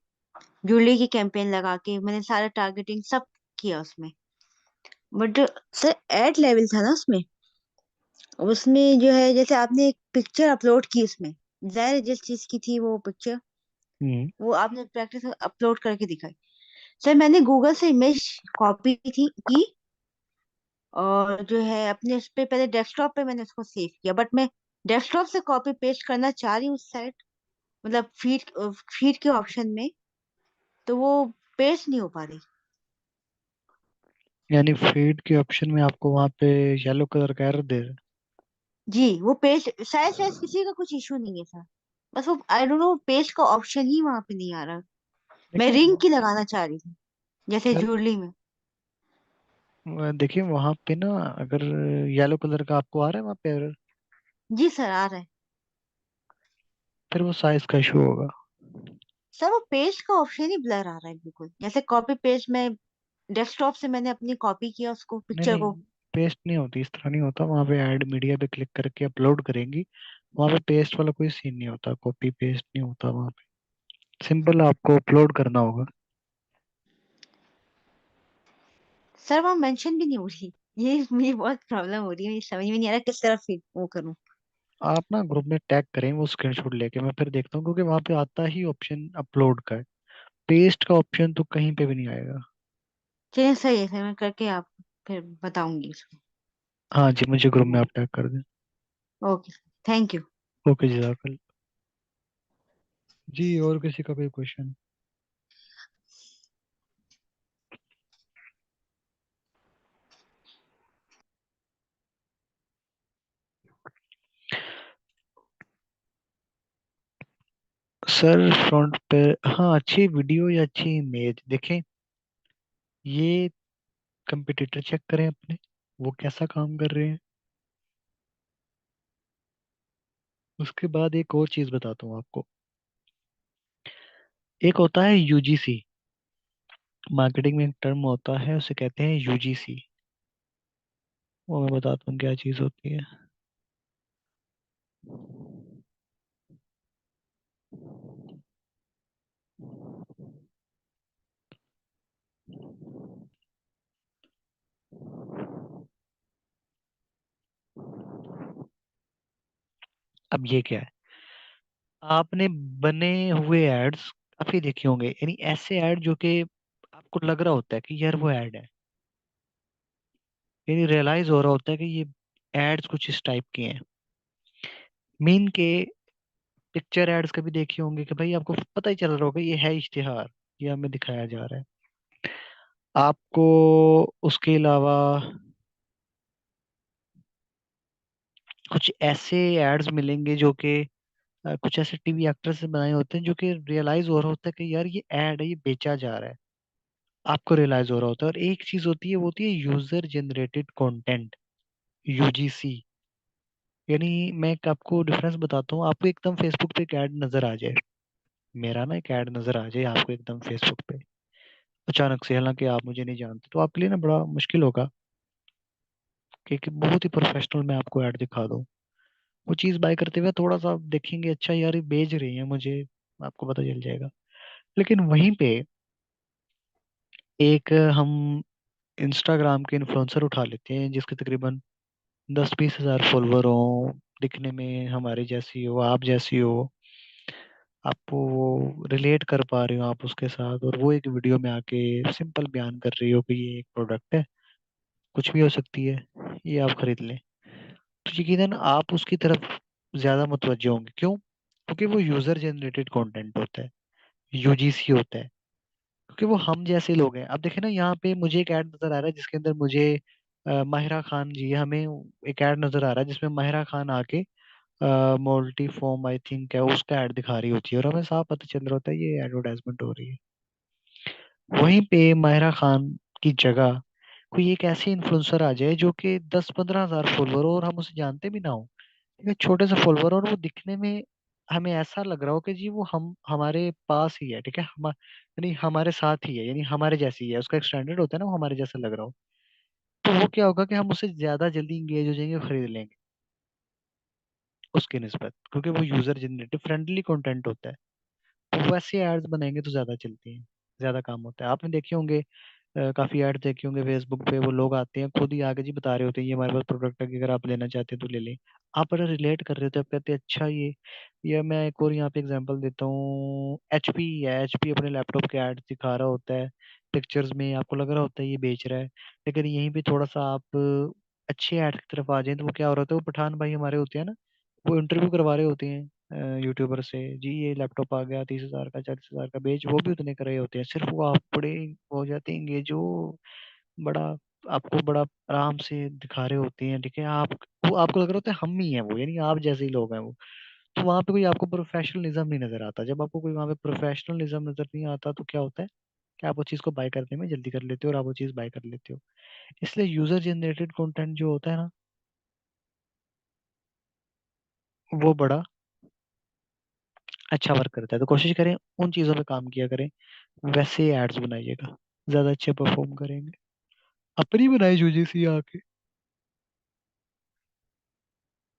ज्वेलरी की कैंपेन लगा के मैंने सारा टारगेटिंग सब किया उसमें। बट सर एड लेवल था ना उसमें। उसमें जो है, जैसे आपने एक पिक्चर अपलोड की उसमें, जाहिर है जिस चीज की थी वो पिक्चर, हम्म। वो आपने प्रैक्टिस अपलोड करके दिखाई। सर मैंने गूगल से इमेज कॉपी की, और जो है अपने उस पे पहले डेस्कटॉप पे मैंने उसको सेव किया, बट मैं डेस्कटॉप से कॉपी पेस्ट करना चाह रही हूँ उस साइड, मतलब फीड फीड के ऑप्शन में, तो वो पेस्ट नहीं हो पा रही। यानी फीड के ऑप्शन में आपको वहां पे येलो कलर का एरर दे रहा है? जी वो पेस्ट, शायद शायद किसी का कुछ इशू नहीं है सर, बस वो आई डोंट नो पेस्ट का ऑप्शन ही वहां पे नहीं आ रहा। मैं देखिए रिंग की लगाना चाह रही थी, जैसे सर, ज्वेलरी में। देखिए वहां पे ना, अगर येलो कलर का आपको आ रहा है वहां पे एरर, जी सर आ रहा है। फिर वो साइज का इशू होगा। सर वो पेस्ट का ऑप्शन ही ब्लर आ रहा है बिल्कुल, जैसे कॉपी पेस्ट में डेस्कटॉप से मैंने अपनी कॉपी किया उसको, नहीं पिक्चर नहीं, को। पेस्ट नहीं होती, इस तरह नहीं होता। वहां पे ऐड मीडिया पे क्लिक करके अपलोड करेंगी, वहां पे पेस्ट वाला कोई सीन नहीं होता, कॉपी पेस्ट नहीं होता वहां पे। सिंपल आपको अपलोड करना होगा। सर वहाँ मेंशन भी नहीं हो रही, ये मुझे बहुत प्रॉब्लम हो रही है, मुझे समझ में नहीं आ रहा किस तरह फिर वो करूँ। आप ना ग्रुप में टैग करें वो स्क्रीनशॉट लेके, मैं फिर देखता हूँ, क्योंकि वहां पे आता ही ऑप्शन अपलोड का है। पेस्ट का ऑप्शन तो कहीं पे भी नहीं आएगा। चलिए सही है सर, मैं करके आप फिर बताऊंगी उसको। हाँ जी, मुझे ग्रुप में आप टैग कर दें। Okay, thank you. ओके जजाकल। जी, और किसी का कोई क्वेश्चन? सर फ्रंट पे, हाँ, अच्छी वीडियो या अच्छी इमेज देखें, ये कंपटीटर चेक करें अपने, वो कैसा काम कर रहे हैं। उसके बाद एक और चीज बताता हूँ आपको। एक होता है यूजीसी, मार्केटिंग में एक टर्म होता है, उसे कहते हैं यूजीसी। वो मैं बताता हूँ क्या चीज होती है। अब ये क्या है? आपने बने हुए एड्स काफी देखे होंगे, यानी ऐसे ऐड जो कि आपको लग रहा होता है कि यार वो ऐड है, यानी रियलाइज हो रहा होता है कि ये एड्स कुछ इस टाइप के हैं। मीन के पिक्चर एड्स कभी देखे होंगे कि भाई आपको पता ही चल रहा होगा ये है इश्तिहार, ये हमें दिखाया जा रहा है। आपको उसके अलावा कुछ ऐसे एड्स मिलेंगे जो कि कुछ ऐसे टीवी एक्टर से बनाए होते हैं, जो कि रियलाइज हो रहा होता है कि यार ये एड है, ये बेचा जा रहा है। आपको रियलाइज हो रहा होता है। और एक चीज होती है, वो होती है यूजर जनरेटेड कंटेंट, यूजीसी। यानी मैं एक आपको डिफरेंस बताता हूँ, आपको एकदम फेसबुक पे एक ऐड नजर आ जाए, मेरा ना एक ऐड नजर आ जाए आपको एकदम फेसबुक पे अचानक से, हालांकि आप मुझे नहीं जानते, तो आपके लिए ना बड़ा मुश्किल होगा कि बहुत ही प्रोफेशनल मैं आपको ऐड दिखा दूं। वो चीज बाय करते हुए थोड़ा सा आप देखेंगे, अच्छा यार ये बेच रही है मुझे, आपको पता चल जाएगा। लेकिन वहीं पे एक हम इंस्टाग्राम के इन्फ्लुएंसर उठा लेते हैं जिसके तकरीबन 10-20 हजार फॉलोवर हो, दिखने में हमारे जैसी हो, आप जैसी हो, आपको वो रिलेट कर पा रहे हो आप उसके साथ, और वो एक वीडियो में आके सिंपल बयान कर रही हो कि ये एक प्रोडक्ट है, कुछ भी हो सकती है, ये आप खरीद लें। तो यकीनन आप उसकी तरफ ज्यादा मुतवज्जो होंगे। क्यों? क्योंकि वो यूजर जनरेटेड कंटेंट होता है, यूजीसी होता है, क्योंकि वो हम जैसे लोग हैं। अब देखे ना, यहाँ पे मुझे एक ऐड नजर आ रहा है जिसके अंदर मुझे माहिरा खान जी, हमें एक ऐड नजर आ रहा है जिसमें माहिरा खान आके मोल्टी फॉर्म आई थिंक है उसका ऐड दिखा रही होती है, और हमें साफ पता चल रहा होता है ये एडवर्टाइजमेंट हो रही है। वहीं पे माहिरा खान की जगह कोई एक ऐसी इन्फ्लुएंसर आ जाए जो कि 10-15 हजार फॉलोअर और हम उसे जानते भी ना हो, ठीक है, छोटे से फॉलोअर, और वो दिखने में हमें ऐसा लग रहा हो कि जी वो हम हमारे पास ही है, ठीक है, हम यानी हमारे साथ ही है, यानी हमारे जैसी ही है, उसका एक स्टैंडर्ड होता है ना, वो हमारे जैसा लग रहा हो, तो वो क्या होगा कि हम उससे ज्यादा जल्दी इंगेज हो जाएंगे, खरीद लेंगे उसकी निस्बत, क्योंकि वो यूजर जनरेटेड फ्रेंडली कंटेंट होता है। तो वैसे एड्स बनाएंगे तो ज्यादा चलती हैं, ज्यादा काम होता है। आपने देखे होंगे काफी ऐड देखे होंगे फेसबुक पे, वो लोग आते हैं खुद ही आगे जी बता रहे होते हैं ये हमारे पास प्रोडक्ट है कि अगर आप लेना चाहते हैं तो ले लें। आप अगर रिलेट कर रहे होते हैं, आप कहते हैं अच्छा ये मैं एक और यहाँ पे एग्जांपल देता हूँ, एचपी है, एचपी अपने लैपटॉप के ऐड दिखा रहा होता है पिक्चर्स में, आपको लग रहा होता है ये बेच रहा है। लेकिन यहीं पे थोड़ा सा आप अच्छे ऐड की तरफ आ जाए तो वो क्या हो रहा होता है, वो पठान भाई हमारे होते हैं ना, वो इंटरव्यू करवा रहे होते हैं यूट्यूबर से, जी ये लैपटॉप आ गया 30 हजार का, 40 हजार का, बेच, वो भी उतने कर रहे होते हैं, सिर्फ वो आप बड़े हो जाते हैं जो बड़ा आपको बड़ा आराम से दिखा रहे होते हैं, ठीक है, आप वो आपको लग रहा होता है हम ही हैं वो, यानी आप जैसे ही लोग हैं वो। तो वहां पे कोई आपको प्रोफेशनलिज्म नहीं नजर आता। जब आपको कोई वहां पे प्रोफेशनलिज्म नजर नहीं आता तो क्या होता है कि आप वो चीज को बाय करने में जल्दी कर लेते हो और आप वो चीज बाय कर लेते हो। इसलिए यूजर जनरेटेड कंटेंट जो होता है ना, वो बड़ा अच्छा वर्क करता है। तो कोशिश करें उन चीजों पे काम किया करें, वैसे एड्स बनाइएगा, ज्यादा अच्छे परफॉर्म करेंगे। अपनी बनाए यूजीसी आके,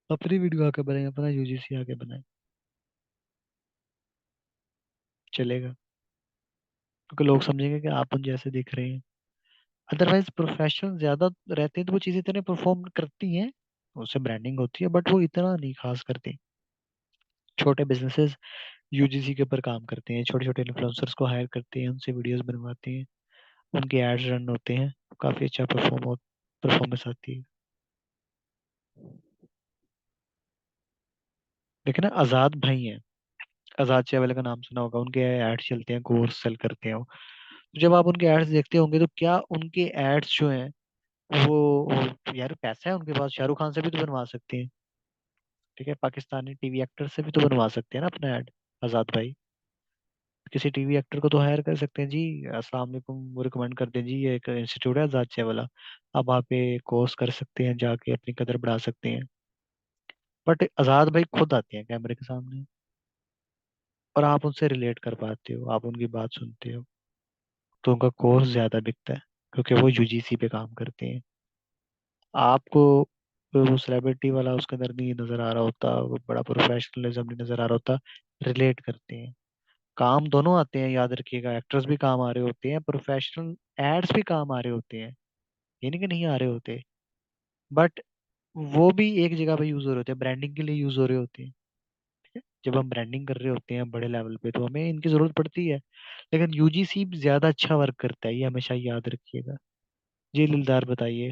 अपनी वीडियो आके बनाए, अपना यूजीसी आके बनाए, चलेगा, क्योंकि लोग समझेंगे कि आप उन जैसे दिख रहे हैं। अदरवाइज प्रोफेशनल ज्यादा रहते हैं तो वो चीजें इतने परफॉर्म करती हैं, उससे ब्रांडिंग होती है, बट वो इतना नहीं खास करती। छोटे बिजनेसेस यूजीसी के ऊपर काम करते हैं, छोटे छोटे इन्फ्लुएंसर्स को हायर करते हैं, उनसे वीडियोस बनवाते हैं, उनके एड्स रन होते हैं, काफी अच्छा परफॉर्मेंस आती है। लेकिन ना आजाद भाई हैं, आजाद चावला का नाम सुना होगा, उनके एड्स चलते हैं, कोर्स सेल करते हैं वो। तो जब आप उनके एड्स देखते होंगे तो क्या उनके एड्स जो हैं वो यार पैसा है उनके पास, शाहरुख खान से भी तो बनवा सकते हैं, ठीक है, पाकिस्तानी टीवी एक्टर से भी तो बनवा सकते हैं ना अपना ऐड, आजाद भाई। किसी टीवी एक्टर को तो हायर कर सकते हैं जी, अस्सलाम वालेकुम, वो रिकमेंड कर दें जी ये एक इंस्टीट्यूट है आजाद चावला, आप वहाँ पे कोर्स कर सकते हैं, जाके अपनी कदर बढ़ा सकते हैं। बट आजाद भाई खुद आते हैं कैमरे के सामने और आप उनसे रिलेट कर पाते हो, आप उनकी बात सुनते हो, तो उनका कोर्स ज्यादा बिकता है, क्योंकि वो यूजीसी पे काम करते हैं। आपको वो सेलिब्रिटी वाला उसके अंदर नहीं नजर आ रहा होता, वो बड़ा प्रोफेशनलिज्म नहीं नजर आ रहा होता, रिलेट करते हैं। काम दोनों आते हैं, याद रखिएगा, एक्टर्स भी काम आ रहे होते हैं, प्रोफेशनल एड्स भी काम आ रहे होते हैं, ये नहीं कि नहीं आ रहे होते, बट वो भी एक जगह पे यूज हो रहे होते हैं, ब्रांडिंग के लिए यूज हो रहे होते हैं, ठीक है। जब हम ब्रांडिंग कर रहे होते हैं बड़े लेवल पे तो हमें इनकी जरूरत पड़ती है, लेकिन यूजीसी ज्यादा अच्छा वर्क करता है, ये हमेशा याद रखिएगा। जी दिलदार बताइए,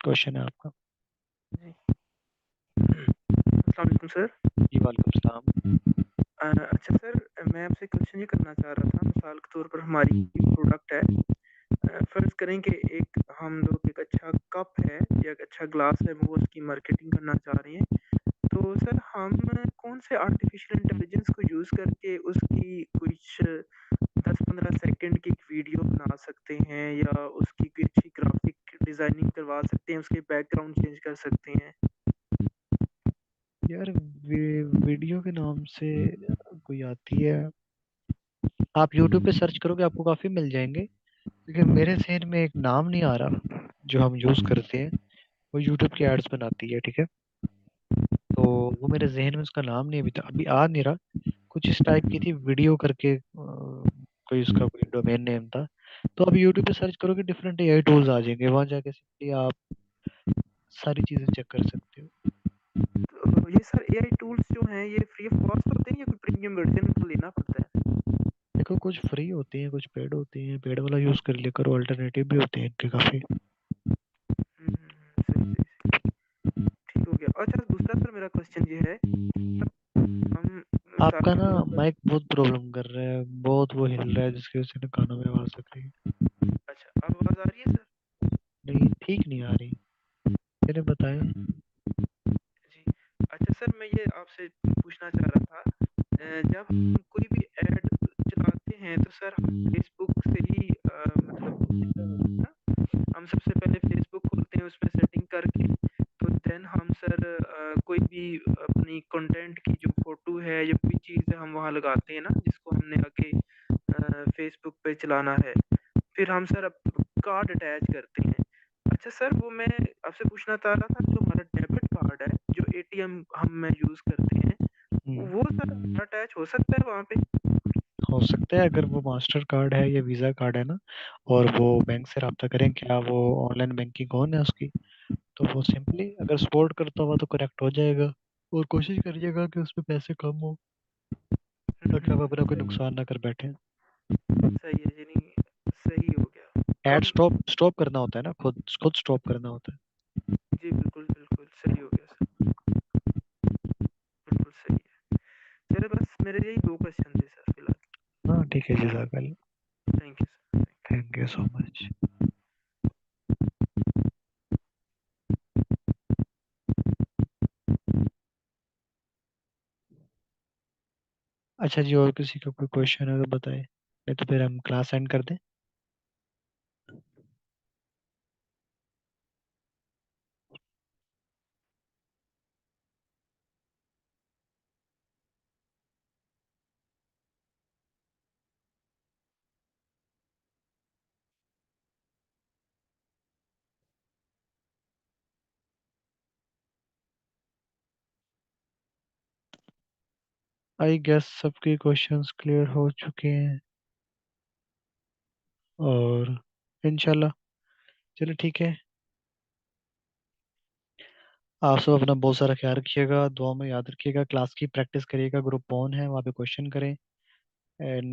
क्वेश्चन है आपका। जी। अस्सलाम वालेकुम सर। जी वालेकुम सलाम। अच्छा सर, मैं आपसे क्वेश्चन ये करना चाह रहा था, मिसाल के तौर पर हमारी प्रोडक्ट है, फ़र्ज़ करें कि हम लोग एक अच्छा कप है या एक अच्छा ग्लास है, वो उसकी मार्केटिंग करना चाह रहे हैं। तो सर हम कौन से आर्टिफ़िशियल इंटेलिजेंस को यूज़ करके उसकी कुछ 10-15 सेकंड की एक वीडियो बना सकते हैं, या उसकी कोई अच्छी ग्राफ़िक डिज़ाइनिंग करवा सकते हैं, उसके बैकग्राउंड चेंज कर सकते हैं? यार वीडियो के नाम से कोई आती है, आप यूट्यूब पे सर्च करोगे आपको काफी मिल जाएंगे, लेकिन मेरे जहन में एक नाम नहीं आ रहा जो हम यूज करते हैं, वो यूट्यूब की एड्स बनाती है, ठीक है। तो वो मेरे जहन में उसका नाम नहीं अभी आ नहीं रहा। कुछ इस टाइप की थी, वीडियो करके कोई उसका कोई डोमेन नेम था। तो आप यूट्यूब पे सर्च करोगे डिफरेंट एआई टूल्स आ जाएंगे, वहां जाके सिंपली आप सारी चीजें चेक कर सकते हो। तो ये सर एआई टूल्स जो हैं ये फ्री ऑफ कॉस्ट होते हैं या कोई प्रीमियम वर्जन को लेना पड़ता है? देखो कुछ फ्री होती हैं, कुछ पेड होती हैं, पेड वाला यूज कर लिया करो, अल्टरनेटिव भी होते हैं इनके काफी। सही सही ठीक हो गया। अच्छा दूसरा सर मेरा क्वेश्चन ये है, हम मिसाल आपका के ना तौर पर माइक बहुत प्रॉब्लम कर रहा है, बहुत वो हिल रहा है जिसकी वजह से ना कानों में आवाज आ रही है। अच्छा अब आवाज आ रही है सर? नहीं ठीक नहीं आ रही, मैंने बताया। जी। अच्छा सर मैं ये आपसे पूछना चाह रहा था, जब हम कोई भी ऐड चलाते हैं तो सर हम फेसबुक से ही मतलब हम सबसे पहले फेसबुक खोलते हैं उसमें सेटिंग करके, तो देन हम सर कोई भी अपनी कंटेंट की जो फोटो है या कोई चीज़ है हम वहाँ लगाते हैं ना जिसको हमने आगे फेसबुक पे चलाना है, फिर हम सर कार्ड अटैच करते हैं। अच्छा सर वो मैं आपसे पूछना चाह रहा था, जो हमारा डेबिट कार्ड है जो एटीएम हम में यूज करते हैं, वो सर अटैच हो सकता है वहाँ पे? हो सकता है, अगर वो मास्टर कार्ड है या वीजा कार्ड है ना, और वो बैंक से रब्ता करें क्या वो ऑनलाइन बैंकिंग ऑन है उसकी, तो वो सिंपली अगर सपोर्ट करता हुआ तो करेक्ट हो जाएगा। और कोशिश करिएगा कि उसमें पैसे कम हो, ताकि आप अपना कोई सही नुकसान ना कर बैठे। सही है यानी सही हो गया। तो एड हम स्टॉप स्टॉप करना होता है ना, खुद खुद स्टॉप करना होता है। जी बिल्कुल बिल्कुल सही हो गया सर, बिल्कुल सही है। चलिए बस मेरे यही 2 क्वेश्चन थे सर फिलहाल। हाँ ठीक है, जज़ाकल्लाह। Thank you sir. Thank you so much. अच्छा जी, और किसी का कोई क्वेश्चन है तो बताए, नहीं तो फिर हम क्लास एंड कर दें। आई गेस सबके क्वेश्चंस क्लियर हो चुके हैं, और इंशाल्लाह, चलो ठीक है। आप सब अपना बहुत सारा ख्याल रखिएगा, दुआ में याद रखिएगा, क्लास की प्रैक्टिस करिएगा, ग्रुप ऑन है वहाँ पे क्वेश्चन करें।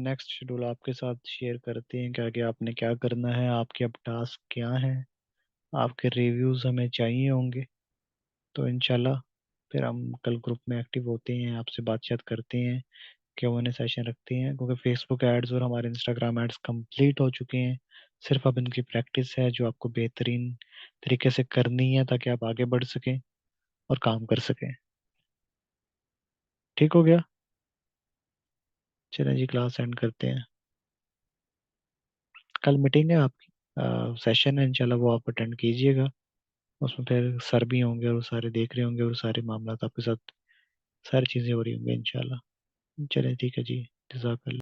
नेक्स्ट शेड्यूल आपके साथ शेयर करते हैं कि आगे आपने क्या करना है, आपके अब टास्क क्या हैं, आपके रिव्यूज हमें चाहिए होंगे। तो इंशाल्लाह फिर हम कल ग्रुप में एक्टिव होते हैं, आपसे बातचीत करते हैं, Q&A सेशन रखते हैं, क्योंकि फेसबुक एड्स और हमारे इंस्टाग्राम एड्स कंप्लीट हो चुके हैं। सिर्फ अब इनकी प्रैक्टिस है जो आपको बेहतरीन तरीके से करनी है, ताकि आप आगे बढ़ सकें और काम कर सकें। ठीक हो गया, चलें जी क्लास एंड करते हैं। कल मीटिंग है आपकी, सेशन है इंशाल्लाह, वो आप अटेंड कीजिएगा। उसमें फिर सर भी होंगे और वो सारे देख रहे होंगे और सारे मामला आपके साथ सारी चीज़ें हो रही होंगी इंशाल्लाह। चलें ठीक है जी, जज़ाकल्लाह।